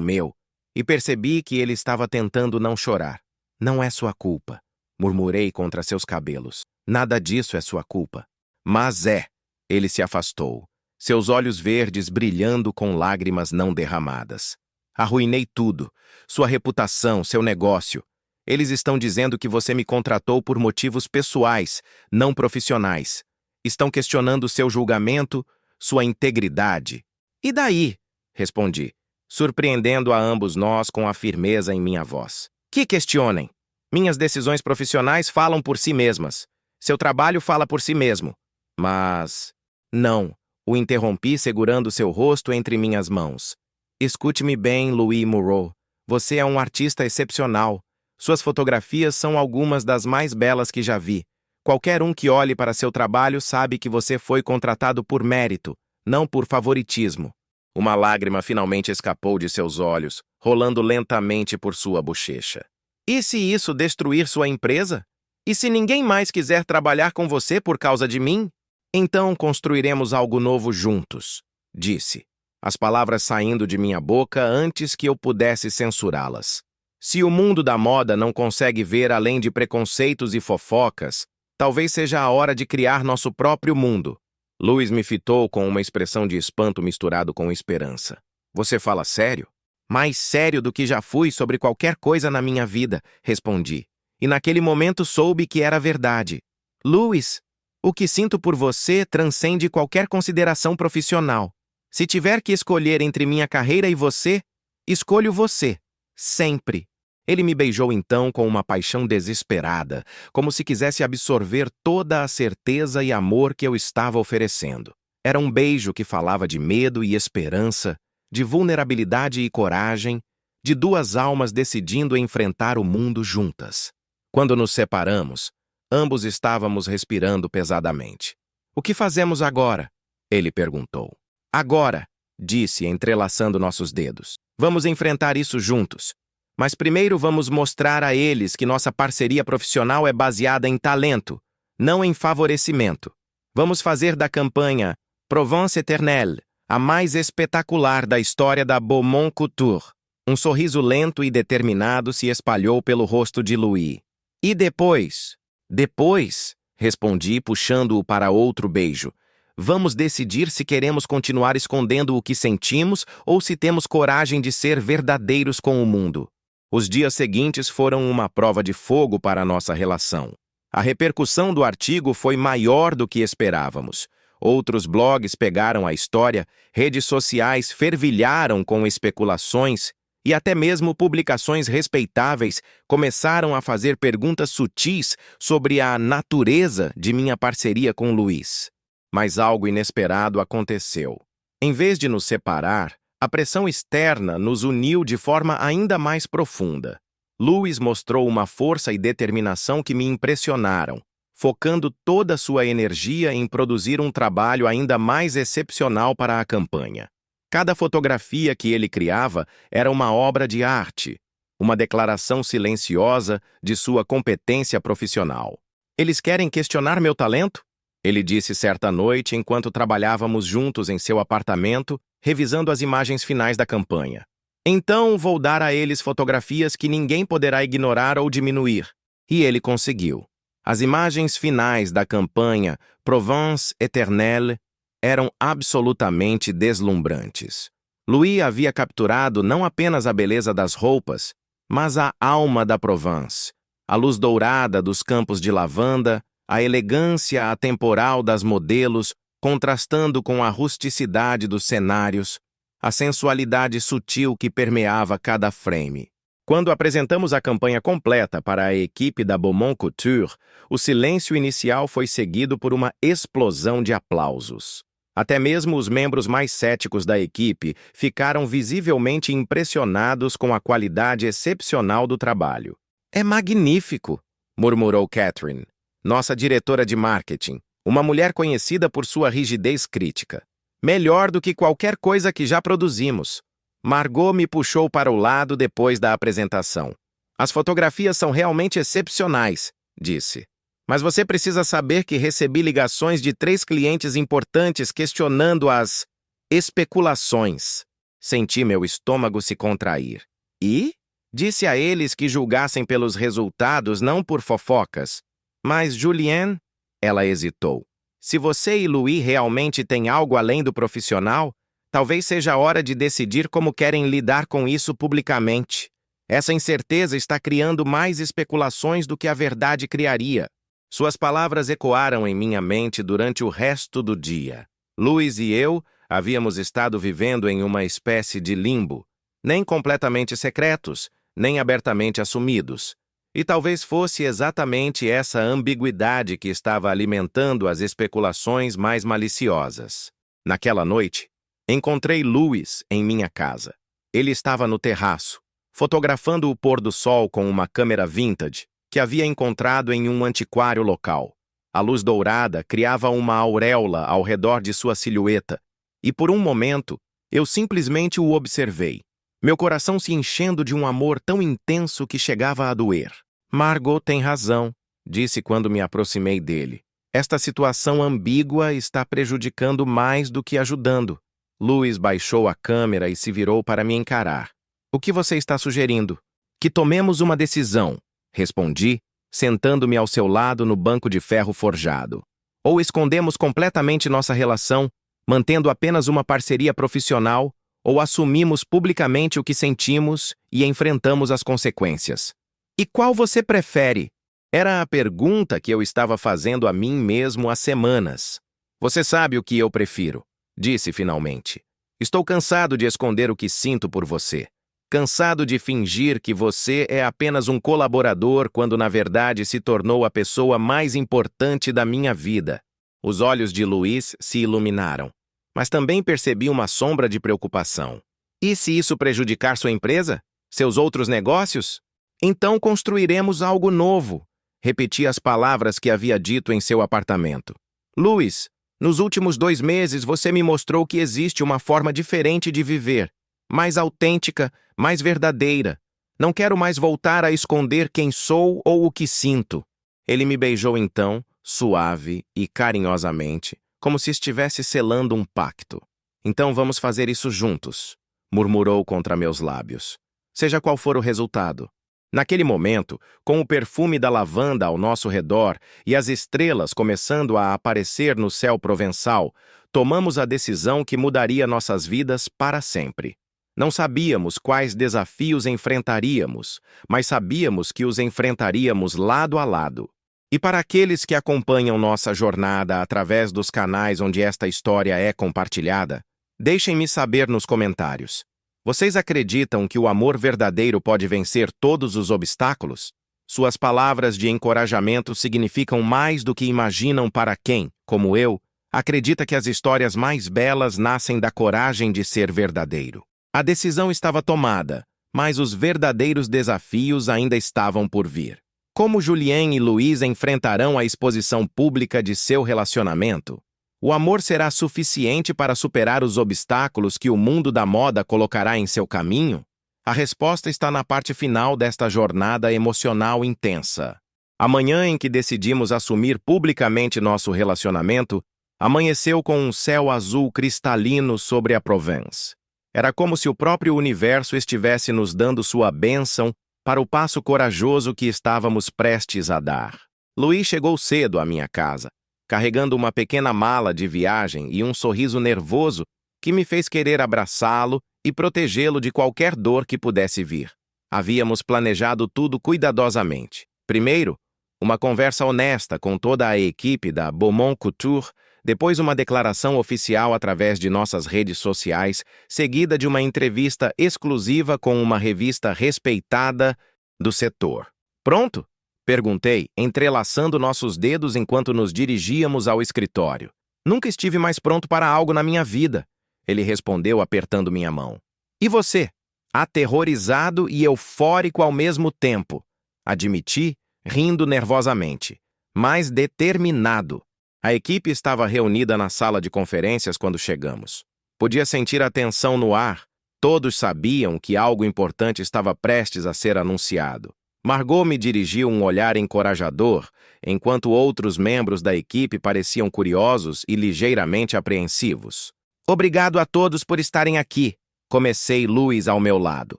meu e percebi que ele estava tentando não chorar. Não é sua culpa, murmurei contra seus cabelos. Nada disso é sua culpa. Mas é. Ele se afastou, seus olhos verdes brilhando com lágrimas não derramadas. Arruinei tudo, sua reputação, seu negócio. Eles estão dizendo que você me contratou por motivos pessoais, não profissionais. Estão questionando seu julgamento, sua integridade. E daí? Respondi, surpreendendo a ambos nós com a firmeza em minha voz. Que questionem? Minhas decisões profissionais falam por si mesmas. Seu trabalho fala por si mesmo. Mas... Não, o interrompi segurando seu rosto entre minhas mãos. Escute-me bem, Louis Moreau. Você é um artista excepcional. Suas fotografias são algumas das mais belas que já vi. Qualquer um que olhe para seu trabalho sabe que você foi contratado por mérito, não por favoritismo. Uma lágrima finalmente escapou de seus olhos, rolando lentamente por sua bochecha. E se isso destruir sua empresa? E se ninguém mais quiser trabalhar com você por causa de mim? Então construiremos algo novo juntos, disse, as palavras saindo de minha boca antes que eu pudesse censurá-las. Se o mundo da moda não consegue ver além de preconceitos e fofocas, talvez seja a hora de criar nosso próprio mundo. Louis me fitou com uma expressão de espanto misturado com esperança. Você fala sério? Mais sério do que já fui sobre qualquer coisa na minha vida, respondi. E naquele momento soube que era verdade. Louis, o que sinto por você transcende qualquer consideração profissional. Se tiver que escolher entre minha carreira e você, escolho você. Sempre. Ele me beijou então com uma paixão desesperada, como se quisesse absorver toda a certeza e amor que eu estava oferecendo. Era um beijo que falava de medo e esperança, de vulnerabilidade e coragem, de duas almas decidindo enfrentar o mundo juntas. Quando nos separamos, ambos estávamos respirando pesadamente. O que fazemos agora? Ele perguntou. Agora, disse, entrelaçando nossos dedos. Vamos enfrentar isso juntos. Mas primeiro vamos mostrar a eles que nossa parceria profissional é baseada em talento, não em favorecimento. Vamos fazer da campanha Provence Éternelle a mais espetacular da história da Beaumont Couture. Um sorriso lento e determinado se espalhou pelo rosto de Louis. E depois? Depois, respondi, puxando-o para outro beijo. Vamos decidir se queremos continuar escondendo o que sentimos ou se temos coragem de ser verdadeiros com o mundo. Os dias seguintes foram uma prova de fogo para a nossa relação. A repercussão do artigo foi maior do que esperávamos. Outros blogs pegaram a história, redes sociais fervilharam com especulações e até mesmo publicações respeitáveis começaram a fazer perguntas sutis sobre a natureza de minha parceria com Louis. Mas algo inesperado aconteceu. Em vez de nos separar, a pressão externa nos uniu de forma ainda mais profunda. Louis mostrou uma força e determinação que me impressionaram, focando toda sua energia em produzir um trabalho ainda mais excepcional para a campanha. Cada fotografia que ele criava era uma obra de arte, uma declaração silenciosa de sua competência profissional. Eles querem questionar meu talento? Ele disse certa noite enquanto trabalhávamos juntos em seu apartamento, revisando as imagens finais da campanha. Então vou dar a eles fotografias que ninguém poderá ignorar ou diminuir. E ele conseguiu. As imagens finais da campanha Provence Éternelle eram absolutamente deslumbrantes. Louis havia capturado não apenas a beleza das roupas, mas a alma da Provence, a luz dourada dos campos de lavanda, a elegância atemporal das modelos, contrastando com a rusticidade dos cenários, a sensualidade sutil que permeava cada frame. Quando apresentamos a campanha completa para a equipe da Beaumont Couture, o silêncio inicial foi seguido por uma explosão de aplausos. Até mesmo os membros mais céticos da equipe ficaram visivelmente impressionados com a qualidade excepcional do trabalho. É magnífico, murmurou Catherine, nossa diretora de marketing, uma mulher conhecida por sua rigidez crítica. Melhor do que qualquer coisa que já produzimos. Margot me puxou para o lado depois da apresentação. As fotografias são realmente excepcionais, disse. Mas você precisa saber que recebi ligações de 3 clientes importantes questionando as especulações. Senti meu estômago se contrair. E? Disse a eles que julgassem pelos resultados, não por fofocas. Mas, Julienne, ela hesitou. Se você e Louis realmente têm algo além do profissional, talvez seja a hora de decidir como querem lidar com isso publicamente. Essa incerteza está criando mais especulações do que a verdade criaria. Suas palavras ecoaram em minha mente durante o resto do dia. Louis e eu havíamos estado vivendo em uma espécie de limbo, nem completamente secretos, nem abertamente assumidos. E talvez fosse exatamente essa ambiguidade que estava alimentando as especulações mais maliciosas. Naquela noite, encontrei Louis em minha casa. Ele estava no terraço, fotografando o pôr do sol com uma câmera vintage que havia encontrado em um antiquário local. A luz dourada criava uma auréola ao redor de sua silhueta, e por um momento eu simplesmente o observei, meu coração se enchendo de um amor tão intenso que chegava a doer. Margot tem razão, disse quando me aproximei dele. Esta situação ambígua está prejudicando mais do que ajudando. Louis baixou a câmera e se virou para me encarar. O que você está sugerindo? Que tomemos uma decisão, respondi, sentando-me ao seu lado no banco de ferro forjado. Ou escondemos completamente nossa relação, mantendo apenas uma parceria profissional, ou assumimos publicamente o que sentimos e enfrentamos as consequências. E qual você prefere? Era a pergunta que eu estava fazendo a mim mesmo há semanas. Você sabe o que eu prefiro, disse finalmente. Estou cansado de esconder o que sinto por você. Cansado de fingir que você é apenas um colaborador quando na verdade se tornou a pessoa mais importante da minha vida. Os olhos de Louis se iluminaram, mas também percebi uma sombra de preocupação. E se isso prejudicar sua empresa? Seus outros negócios? Então construiremos algo novo. Repeti as palavras que havia dito em seu apartamento. Louis, nos últimos 2 meses você me mostrou que existe uma forma diferente de viver, mais autêntica, mais verdadeira. Não quero mais voltar a esconder quem sou ou o que sinto. Ele me beijou então, suave e carinhosamente, como se estivesse selando um pacto. Então vamos fazer isso juntos, murmurou contra meus lábios. Seja qual for o resultado. Naquele momento, com o perfume da lavanda ao nosso redor e as estrelas começando a aparecer no céu provençal, tomamos a decisão que mudaria nossas vidas para sempre. Não sabíamos quais desafios enfrentaríamos, mas sabíamos que os enfrentaríamos lado a lado. E para aqueles que acompanham nossa jornada através dos canais onde esta história é compartilhada, deixem-me saber nos comentários. Vocês acreditam que o amor verdadeiro pode vencer todos os obstáculos? Suas palavras de encorajamento significam mais do que imaginam para quem, como eu, acredita que as histórias mais belas nascem da coragem de ser verdadeiro. A decisão estava tomada, mas os verdadeiros desafios ainda estavam por vir. Como Julienne e Louis enfrentarão a exposição pública de seu relacionamento? O amor será suficiente para superar os obstáculos que o mundo da moda colocará em seu caminho? A resposta está na parte final desta jornada emocional intensa. A manhã em que decidimos assumir publicamente nosso relacionamento, amanheceu com um céu azul cristalino sobre a Provence. Era como se o próprio universo estivesse nos dando sua bênção para o passo corajoso que estávamos prestes a dar. Louis chegou cedo à minha casa, carregando uma pequena mala de viagem e um sorriso nervoso que me fez querer abraçá-lo e protegê-lo de qualquer dor que pudesse vir. Havíamos planejado tudo cuidadosamente. Primeiro, uma conversa honesta com toda a equipe da Beaumont Couture, depois uma declaração oficial através de nossas redes sociais, seguida de uma entrevista exclusiva com uma revista respeitada do setor. Pronto? Perguntei, entrelaçando nossos dedos enquanto nos dirigíamos ao escritório. Nunca estive mais pronto para algo na minha vida, ele respondeu apertando minha mão. E você? Aterrorizado e eufórico ao mesmo tempo, admiti, rindo nervosamente, mas determinado. A equipe estava reunida na sala de conferências quando chegamos. Podia sentir a tensão no ar, Todos sabiam que algo importante estava prestes a ser anunciado. Margot me dirigiu um olhar encorajador, enquanto outros membros da equipe pareciam curiosos e ligeiramente apreensivos. Obrigado a todos por estarem aqui, comecei Louis ao meu lado.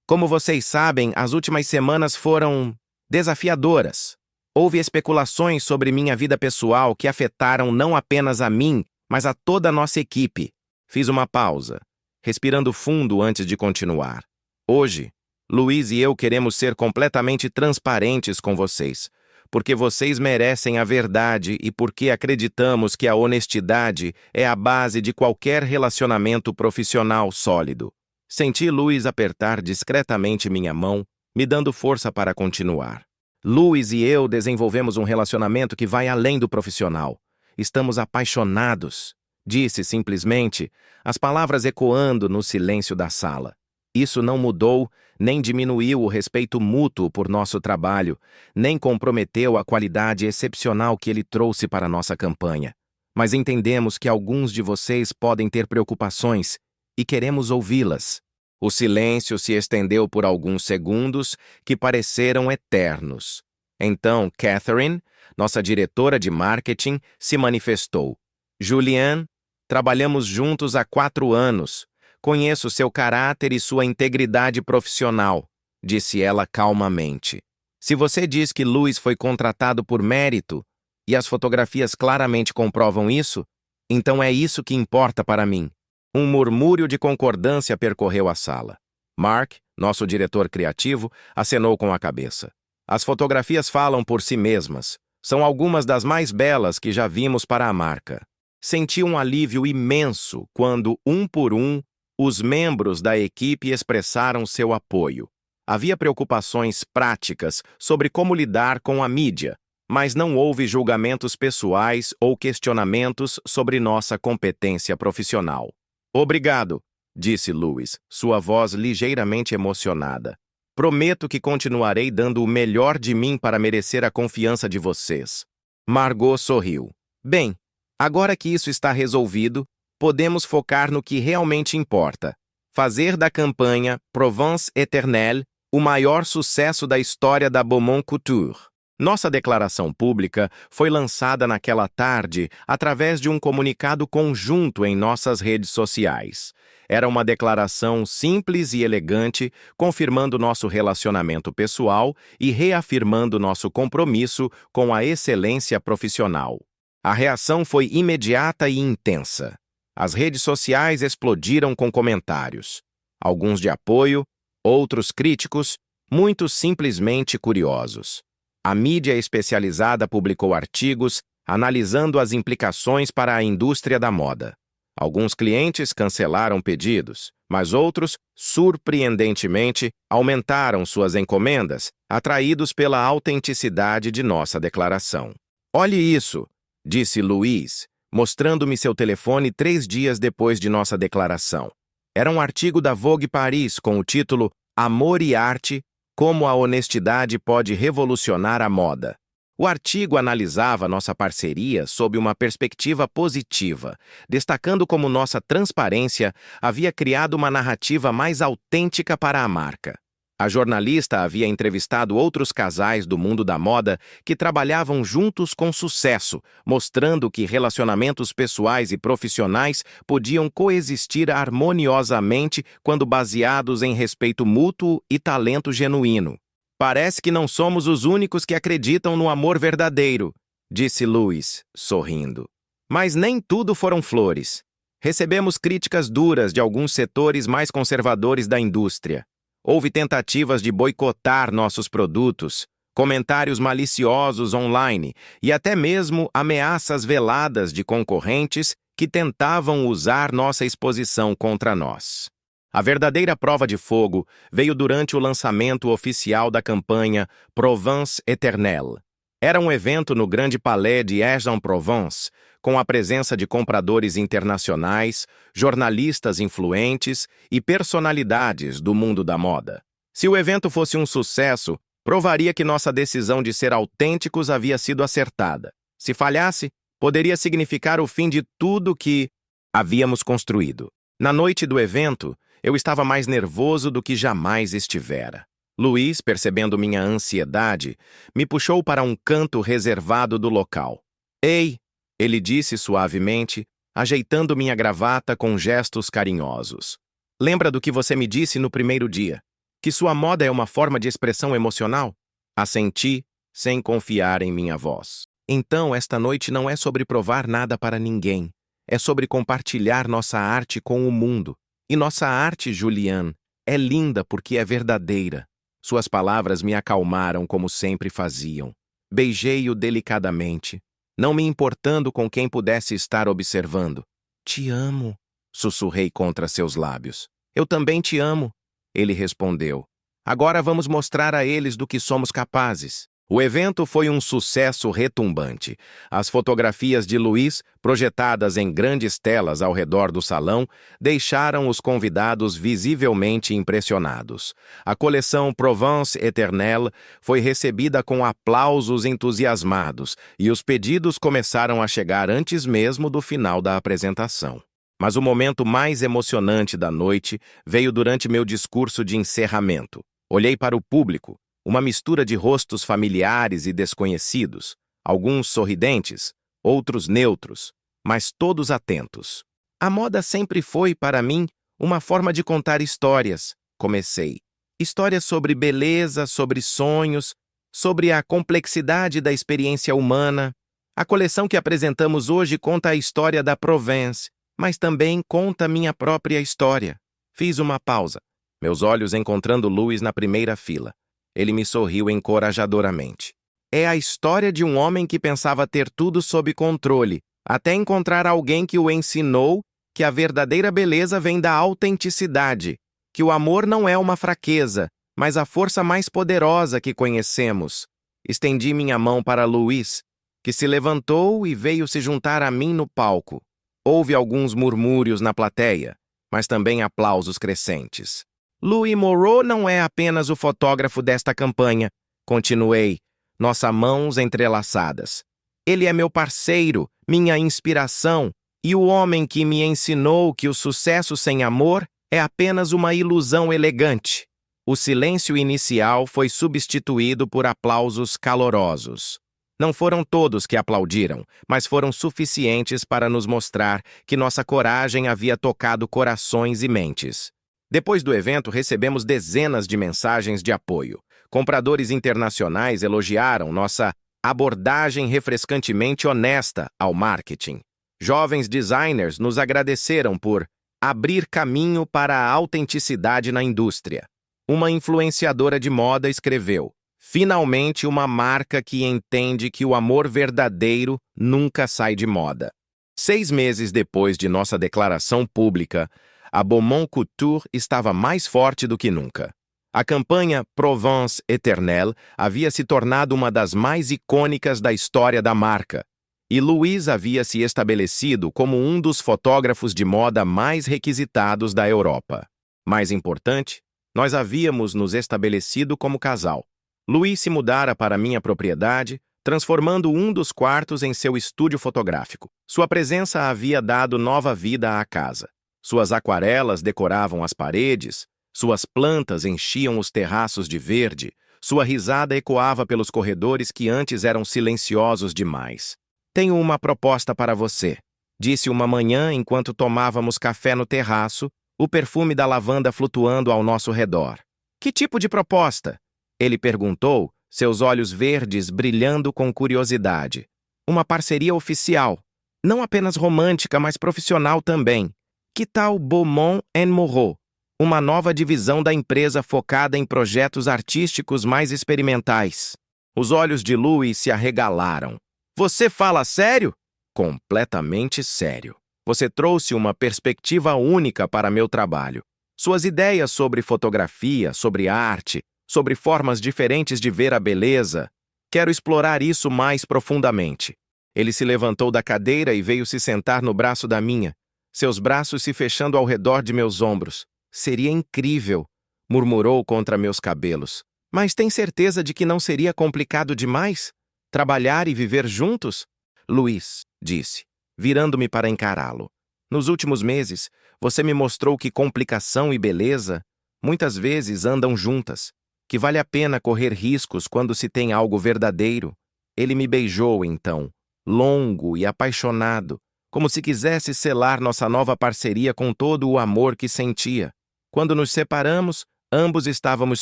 Como vocês sabem, as últimas semanas foram desafiadoras. Houve especulações sobre minha vida pessoal que afetaram não apenas a mim, mas a toda a nossa equipe. Fiz uma pausa, respirando fundo antes de continuar. Hoje, Louis e eu queremos ser completamente transparentes com vocês, porque vocês merecem a verdade e porque acreditamos que a honestidade é a base de qualquer relacionamento profissional sólido. Senti Louis apertar discretamente minha mão, me dando força para continuar. Louis e eu desenvolvemos um relacionamento que vai além do profissional. Estamos apaixonados, disse simplesmente, as palavras ecoando no silêncio da sala. Isso não mudou, nem diminuiu o respeito mútuo por nosso trabalho, nem comprometeu a qualidade excepcional que ele trouxe para nossa campanha. Mas entendemos que alguns de vocês podem ter preocupações e queremos ouvi-las. O silêncio se estendeu por alguns segundos que pareceram eternos. Então, Catherine, nossa diretora de marketing, se manifestou. Julianne, trabalhamos juntos há 4 anos. Conheço seu caráter e sua integridade profissional, disse ela calmamente. Se você diz que Louis foi contratado por mérito, e as fotografias claramente comprovam isso, então é isso que importa para mim. Um murmúrio de concordância percorreu a sala. Mark, nosso diretor criativo, acenou com a cabeça. As fotografias falam por si mesmas. São algumas das mais belas que já vimos para a marca. Senti um alívio imenso quando, um por um, os membros da equipe expressaram seu apoio. Havia preocupações práticas sobre como lidar com a mídia, mas não houve julgamentos pessoais ou questionamentos sobre nossa competência profissional. Obrigado, disse Louis, sua voz ligeiramente emocionada. Prometo que continuarei dando o melhor de mim para merecer a confiança de vocês. Margot sorriu. Bem, agora que isso está resolvido, podemos focar no que realmente importa. Fazer da campanha Provence Éternelle o maior sucesso da história da Beaumont Couture. Nossa declaração pública foi lançada naquela tarde através de um comunicado conjunto em nossas redes sociais. Era uma declaração simples e elegante, confirmando nosso relacionamento pessoal e reafirmando nosso compromisso com a excelência profissional. A reação foi imediata e intensa. As redes sociais explodiram com comentários. Alguns de apoio, outros críticos, muitos simplesmente curiosos. A mídia especializada publicou artigos analisando as implicações para a indústria da moda. Alguns clientes cancelaram pedidos, mas outros, surpreendentemente, aumentaram suas encomendas, atraídos pela autenticidade de nossa declaração. Olhe isso, disse Louis, mostrando-me seu telefone 3 dias depois de nossa declaração. Era um artigo da Vogue Paris com o título Amor e Arte, como a honestidade pode revolucionar a moda. O artigo analisava nossa parceria sob uma perspectiva positiva, destacando como nossa transparência havia criado uma narrativa mais autêntica para a marca. A jornalista havia entrevistado outros casais do mundo da moda que trabalhavam juntos com sucesso, mostrando que relacionamentos pessoais e profissionais podiam coexistir harmoniosamente quando baseados em respeito mútuo e talento genuíno. Parece que não somos os únicos que acreditam no amor verdadeiro, disse Louis, sorrindo. Mas nem tudo foram flores. Recebemos críticas duras de alguns setores mais conservadores da indústria. Houve tentativas de boicotar nossos produtos, comentários maliciosos online e até mesmo ameaças veladas de concorrentes que tentavam usar nossa exposição contra nós. A verdadeira prova de fogo veio durante o lançamento oficial da campanha Provence Éternelle. Era um evento no Grande Palais de Aix-en-Provence, com a presença de compradores internacionais, jornalistas influentes e personalidades do mundo da moda. Se o evento fosse um sucesso, provaria que nossa decisão de ser autênticos havia sido acertada. Se falhasse, poderia significar o fim de tudo que havíamos construído. Na noite do evento, Eu estava mais nervoso do que jamais estivera. Luiz, percebendo minha ansiedade, me puxou para um canto reservado do local. Ei, ele disse suavemente, ajeitando minha gravata com gestos carinhosos. Lembra do que você me disse no primeiro dia? Que sua moda é uma forma de expressão emocional? Assenti, sem confiar em minha voz. Então, esta noite não é sobre provar nada para ninguém. É sobre compartilhar nossa arte com o mundo. E nossa arte, Julian, é linda porque é verdadeira. Suas palavras me acalmaram como sempre faziam. Beijei-o delicadamente, não me importando com quem pudesse estar observando. Te amo, sussurrei contra seus lábios. Eu também te amo, ele respondeu. Agora vamos mostrar a eles do que somos capazes. O evento foi um sucesso retumbante. As fotografias de Luiz, projetadas em grandes telas ao redor do salão, deixaram os convidados visivelmente impressionados. A coleção Provence Éternelle foi recebida com aplausos entusiasmados e os pedidos começaram a chegar antes mesmo do final da apresentação. Mas o momento mais emocionante da noite veio durante meu discurso de encerramento. Olhei para o público. Uma mistura de rostos familiares e desconhecidos, alguns sorridentes, outros neutros, mas todos atentos. A moda sempre foi, para mim, uma forma de contar histórias, comecei. Histórias sobre beleza, sobre sonhos, sobre a complexidade da experiência humana. A coleção que apresentamos hoje conta a história da Provence, mas também conta minha própria história. Fiz uma pausa, meus olhos encontrando Luiz na primeira fila. Ele me sorriu encorajadoramente. É a história de um homem que pensava ter tudo sob controle, até encontrar alguém que o ensinou que a verdadeira beleza vem da autenticidade, que o amor não é uma fraqueza, mas a força mais poderosa que conhecemos. Estendi minha mão para Luiz, que se levantou e veio se juntar a mim no palco. Houve alguns murmúrios na plateia, mas também aplausos crescentes. Louis Moreau não é apenas o fotógrafo desta campanha, continuei, nossas mãos entrelaçadas. Ele é meu parceiro, minha inspiração, e o homem que me ensinou que o sucesso sem amor é apenas uma ilusão elegante. O silêncio inicial foi substituído por aplausos calorosos. Não foram todos que aplaudiram, mas foram suficientes para nos mostrar que nossa coragem havia tocado corações e mentes. Depois do evento, recebemos dezenas de mensagens de apoio. Compradores internacionais elogiaram nossa abordagem refrescantemente honesta ao marketing. Jovens designers nos agradeceram por abrir caminho para a autenticidade na indústria. Uma influenciadora de moda escreveu: finalmente uma marca que entende que o amor verdadeiro nunca sai de moda. 6 meses depois de nossa declaração pública, a Beaumont Couture estava mais forte do que nunca. A campanha Provence Éternelle havia se tornado uma das mais icônicas da história da marca, e Luiz havia se estabelecido como um dos fotógrafos de moda mais requisitados da Europa. Mais importante, nós havíamos nos estabelecido como casal. Luiz se mudara para minha propriedade, transformando um dos quartos em seu estúdio fotográfico. Sua presença havia dado nova vida à casa. Suas aquarelas decoravam as paredes, suas plantas enchiam os terraços de verde, sua risada ecoava pelos corredores que antes eram silenciosos demais. Tenho uma proposta para você, disse uma manhã enquanto tomávamos café no terraço, o perfume da lavanda flutuando ao nosso redor. Que tipo de proposta? Ele perguntou, seus olhos verdes brilhando com curiosidade. Uma parceria oficial, não apenas romântica, mas profissional também. Que tal Beaumont & Moreau, uma nova divisão da empresa focada em projetos artísticos mais experimentais? Os olhos de Louis se arregalaram. Você fala sério? Completamente sério. Você trouxe uma perspectiva única para meu trabalho. Suas ideias sobre fotografia, sobre arte, sobre formas diferentes de ver a beleza. Quero explorar isso mais profundamente. Ele se levantou da cadeira e veio se sentar no braço da minha, seus braços se fechando ao redor de meus ombros. Seria incrível, murmurou contra meus cabelos. Mas tem certeza de que não seria complicado demais? Trabalhar e viver juntos? Luiz, disse, virando-me para encará-lo. Nos últimos meses, Você me mostrou que complicação e beleza muitas vezes andam juntas, que vale a pena correr riscos quando se tem algo verdadeiro. Ele me beijou então, longo e apaixonado, como se quisesse selar nossa nova parceria com todo o amor que sentia. Quando nos separamos, ambos estávamos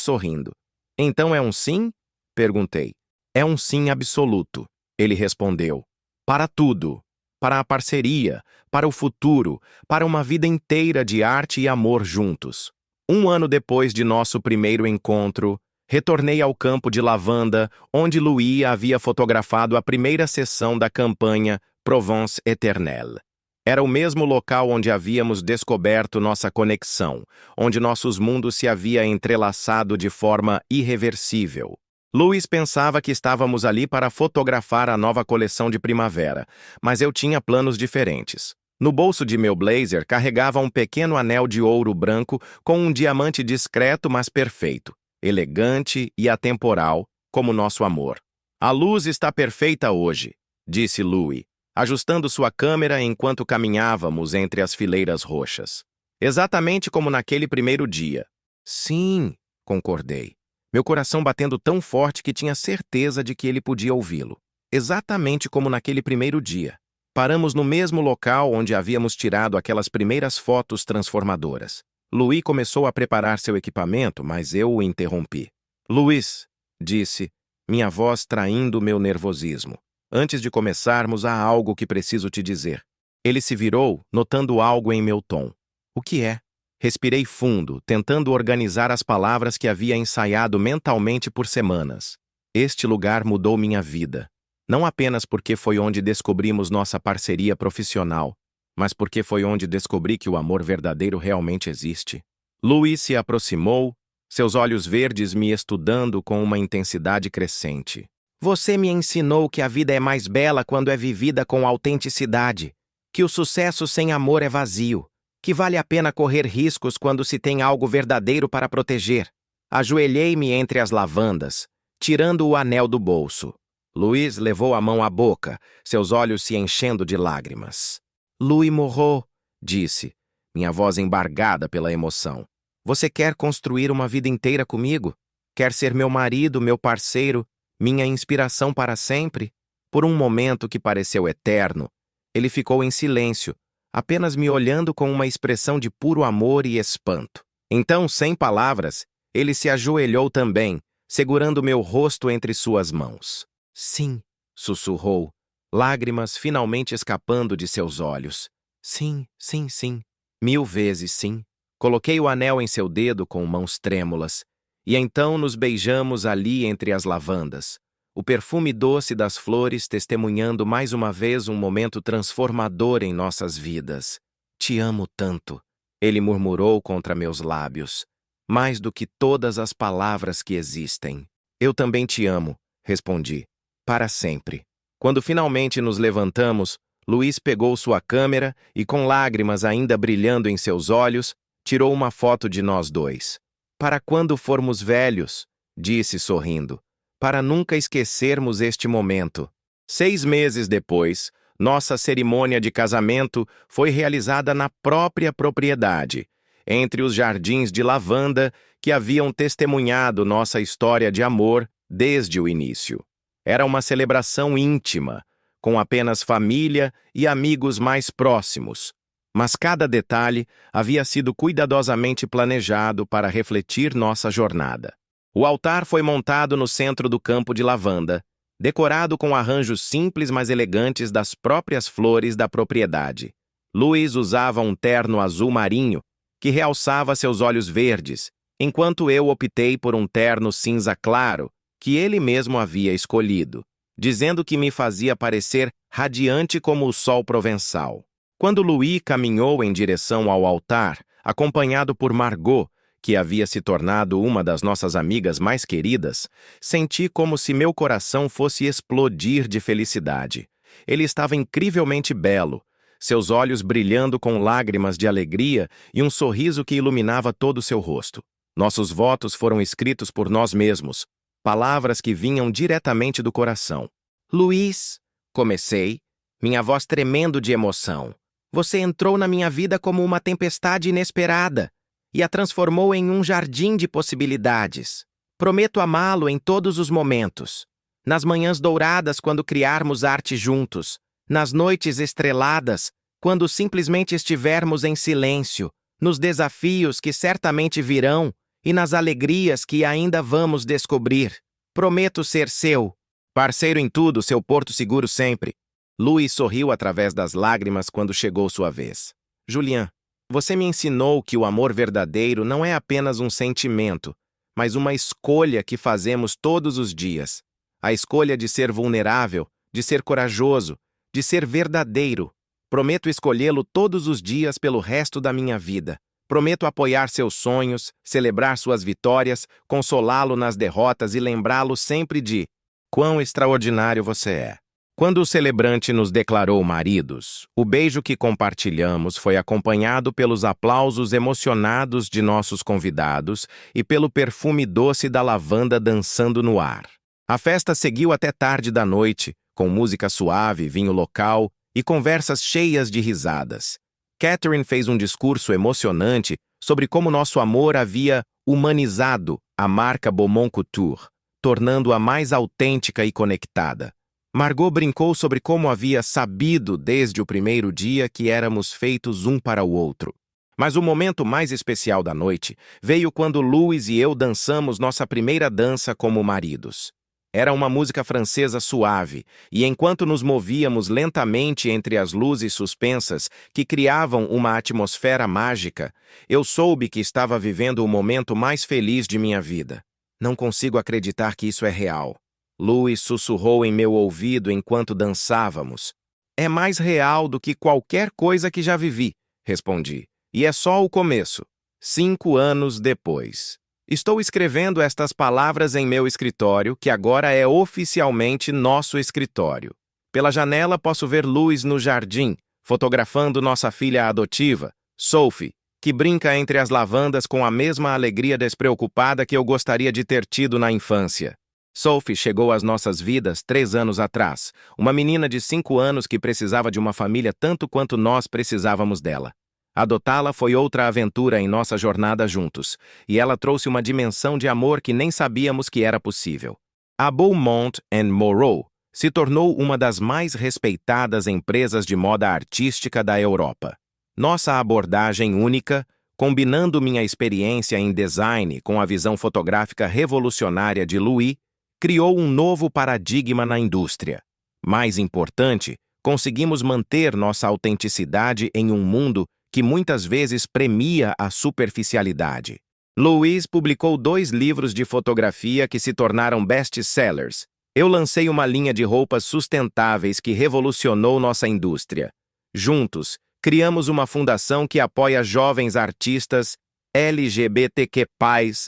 sorrindo. Então é um sim? Perguntei. É um sim absoluto, ele respondeu. Para tudo. Para a parceria, para o futuro, para uma vida inteira de arte e amor juntos. 1 ano depois de nosso primeiro encontro, retornei ao campo de lavanda, onde Louis havia fotografado a primeira sessão da campanha Provence Éternelle. Era o mesmo local onde havíamos descoberto nossa conexão, onde nossos mundos se havia entrelaçado de forma irreversível. Louis pensava que estávamos ali para fotografar a nova coleção de primavera, mas eu tinha planos diferentes. No bolso de meu blazer carregava um pequeno anel de ouro branco com um diamante discreto, mas perfeito, elegante e atemporal, como nosso amor. A luz está perfeita hoje, disse Louis, ajustando sua câmera enquanto caminhávamos entre as fileiras roxas. Exatamente como naquele primeiro dia. Sim, concordei. Meu coração batendo tão forte que tinha certeza de que ele podia ouvi-lo. Exatamente como naquele primeiro dia. Paramos no mesmo local onde havíamos tirado aquelas primeiras fotos transformadoras. Louis começou a preparar seu equipamento, mas eu o interrompi. Louis, disse, minha voz traindo meu nervosismo. Antes de começarmos, há algo que preciso te dizer. Ele se virou, notando algo em meu tom. O que é? Respirei fundo, tentando organizar as palavras que havia ensaiado mentalmente por semanas. Este lugar mudou minha vida. Não apenas porque foi onde descobrimos nossa parceria profissional, mas porque foi onde descobri que o amor verdadeiro realmente existe. Louis se aproximou, seus olhos verdes me estudando com uma intensidade crescente. Você me ensinou que a vida é mais bela quando é vivida com autenticidade, que o sucesso sem amor é vazio, que vale a pena correr riscos quando se tem algo verdadeiro para proteger. Ajoelhei-me entre as lavandas, tirando o anel do bolso. Louis levou a mão à boca, seus olhos se enchendo de lágrimas. Louis Moreau, disse, minha voz embargada pela emoção. Você quer construir uma vida inteira comigo? Quer ser meu marido, meu parceiro, minha inspiração para sempre? Por um momento que pareceu eterno, ele ficou em silêncio, apenas me olhando com uma expressão de puro amor e espanto. Então, sem palavras, ele se ajoelhou também, segurando meu rosto entre suas mãos. Sim, sussurrou, lágrimas finalmente escapando de seus olhos. Sim, sim, sim. 1000 vezes sim. Coloquei o anel em seu dedo com mãos trêmulas, e então nos beijamos ali entre as lavandas, o perfume doce das flores testemunhando mais uma vez um momento transformador em nossas vidas. Te amo tanto, ele murmurou contra meus lábios, mais do que todas as palavras que existem. Eu também te amo, respondi, para sempre. Quando finalmente nos levantamos, Louis pegou sua câmera e, com lágrimas ainda brilhando em seus olhos, tirou uma foto de nós dois. Para quando formos velhos, disse sorrindo, para nunca esquecermos este momento. 6 meses depois, nossa cerimônia de casamento foi realizada na própria propriedade, entre os jardins de lavanda que haviam testemunhado nossa história de amor desde o início. Era uma celebração íntima, com apenas família e amigos mais próximos. Mas cada detalhe havia sido cuidadosamente planejado para refletir nossa jornada. O altar foi montado no centro do campo de lavanda, decorado com arranjos simples mas elegantes das próprias flores da propriedade. Louis usava um terno azul marinho, que realçava seus olhos verdes, enquanto eu optei por um terno cinza claro, que ele mesmo havia escolhido, dizendo que me fazia parecer radiante como o sol provençal. Quando Louis caminhou em direção ao altar, acompanhado por Margot, que havia se tornado uma das nossas amigas mais queridas, senti como se meu coração fosse explodir de felicidade. Ele estava incrivelmente belo, seus olhos brilhando com lágrimas de alegria e um sorriso que iluminava todo o seu rosto. Nossos votos foram escritos por nós mesmos, palavras que vinham diretamente do coração. Louis, comecei, minha voz tremendo de emoção. Você entrou na minha vida como uma tempestade inesperada e a transformou em um jardim de possibilidades. Prometo amá-lo em todos os momentos. Nas manhãs douradas, quando criarmos arte juntos. Nas noites estreladas, quando simplesmente estivermos em silêncio. Nos desafios que certamente virão e nas alegrias que ainda vamos descobrir. Prometo ser seu. Parceiro em tudo, seu porto seguro sempre. Louis sorriu através das lágrimas quando chegou sua vez. Julian, você me ensinou que o amor verdadeiro não é apenas um sentimento, mas uma escolha que fazemos todos os dias. A escolha de ser vulnerável, de ser corajoso, de ser verdadeiro. Prometo escolhê-lo todos os dias pelo resto da minha vida. Prometo apoiar seus sonhos, celebrar suas vitórias, consolá-lo nas derrotas e lembrá-lo sempre de quão extraordinário você é. Quando o celebrante nos declarou maridos, o beijo que compartilhamos foi acompanhado pelos aplausos emocionados de nossos convidados e pelo perfume doce da lavanda dançando no ar. A festa seguiu até tarde da noite, com música suave, vinho local e conversas cheias de risadas. Catherine fez um discurso emocionante sobre como nosso amor havia humanizado a marca Beaumont Couture, tornando-a mais autêntica e conectada. Margot brincou sobre como havia sabido desde o primeiro dia que éramos feitos um para o outro. Mas o momento mais especial da noite veio quando Louis e eu dançamos nossa primeira dança como maridos. Era uma música francesa suave, e enquanto nos movíamos lentamente entre as luzes suspensas que criavam uma atmosfera mágica, eu soube que estava vivendo o momento mais feliz de minha vida. Não consigo acreditar que isso é real. Louis sussurrou em meu ouvido enquanto dançávamos. É mais real do que qualquer coisa que já vivi, respondi. E é só o começo. 5 anos depois. Estou escrevendo estas palavras em meu escritório, que agora é oficialmente nosso escritório. Pela janela posso ver Louis no jardim, fotografando nossa filha adotiva, Sophie, que brinca entre as lavandas com a mesma alegria despreocupada que eu gostaria de ter tido na infância. Sophie chegou às nossas vidas 3 anos atrás, uma menina de 5 anos que precisava de uma família tanto quanto nós precisávamos dela. Adotá-la foi outra aventura em nossa jornada juntos, e ela trouxe uma dimensão de amor que nem sabíamos que era possível. A Beaumont & Moreau se tornou uma das mais respeitadas empresas de moda artística da Europa. Nossa abordagem única, combinando minha experiência em design com a visão fotográfica revolucionária de Louis, criou um novo paradigma na indústria. Mais importante, conseguimos manter nossa autenticidade em um mundo que muitas vezes premia a superficialidade. Louis publicou 2 livros de fotografia que se tornaram best-sellers. Eu lancei uma linha de roupas sustentáveis que revolucionou nossa indústria. Juntos, criamos uma fundação que apoia jovens artistas LGBTQ+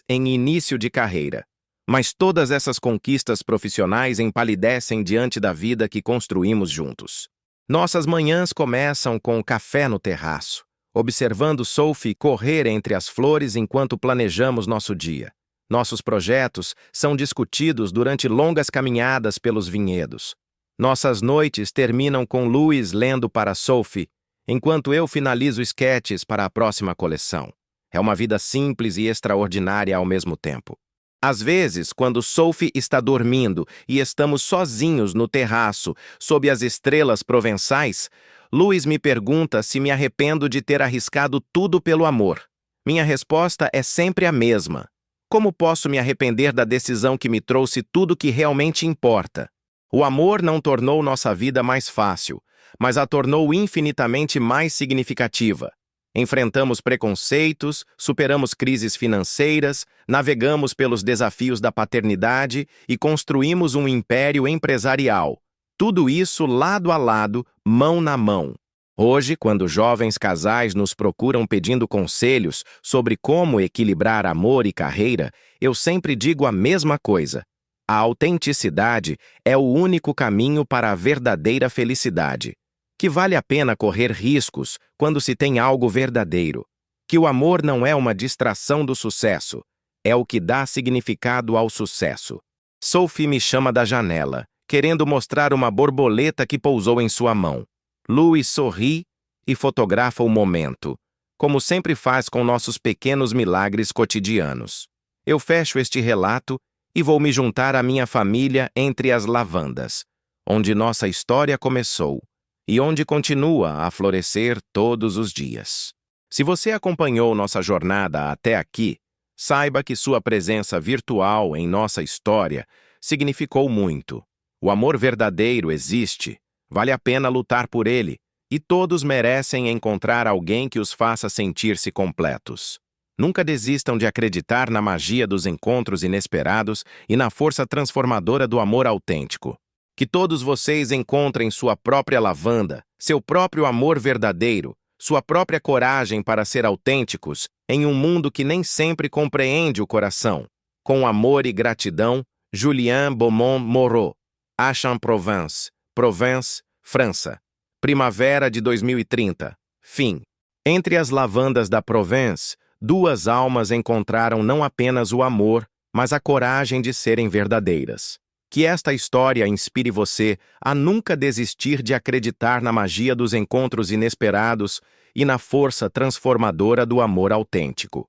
em início de carreira. Mas todas essas conquistas profissionais empalidecem diante da vida que construímos juntos. Nossas manhãs começam com o café no terraço, observando Sophie correr entre as flores enquanto planejamos nosso dia. Nossos projetos são discutidos durante longas caminhadas pelos vinhedos. Nossas noites terminam com Louis lendo para Sophie, enquanto eu finalizo esquetes para a próxima coleção. É uma vida simples e extraordinária ao mesmo tempo. Às vezes, quando Sophie está dormindo e estamos sozinhos no terraço, sob as estrelas provençais, Louis me pergunta se me arrependo de ter arriscado tudo pelo amor. Minha resposta é sempre a mesma. Como posso me arrepender da decisão que me trouxe tudo que realmente importa? O amor não tornou nossa vida mais fácil, mas a tornou infinitamente mais significativa. Enfrentamos preconceitos, superamos crises financeiras, navegamos pelos desafios da paternidade e construímos um império empresarial. Tudo isso lado a lado, mão na mão. Hoje, quando jovens casais nos procuram pedindo conselhos sobre como equilibrar amor e carreira, eu sempre digo a mesma coisa. A autenticidade é o único caminho para a verdadeira felicidade. Que vale a pena correr riscos quando se tem algo verdadeiro. Que o amor não é uma distração do sucesso, é o que dá significado ao sucesso. Sophie me chama da janela, querendo mostrar uma borboleta que pousou em sua mão. Louis sorri e fotografa o momento, como sempre faz com nossos pequenos milagres cotidianos. Eu fecho este relato e vou me juntar à minha família entre as lavandas, onde nossa história começou e onde continua a florescer todos os dias. Se você acompanhou nossa jornada até aqui, saiba que sua presença virtual em nossa história significou muito. O amor verdadeiro existe, vale a pena lutar por ele, e todos merecem encontrar alguém que os faça sentir-se completos. Nunca desistam de acreditar na magia dos encontros inesperados e na força transformadora do amor autêntico. Que todos vocês encontrem sua própria lavanda, seu próprio amor verdadeiro, sua própria coragem para ser autênticos em um mundo que nem sempre compreende o coração. Com amor e gratidão, Julien Beaumont-Moreau, Aix-en-Provence, Provence, França. Primavera de 2030. Fim. Entre as lavandas da Provence, duas almas encontraram não apenas o amor, mas a coragem de serem verdadeiras. Que esta história inspire você a nunca desistir de acreditar na magia dos encontros inesperados e na força transformadora do amor autêntico.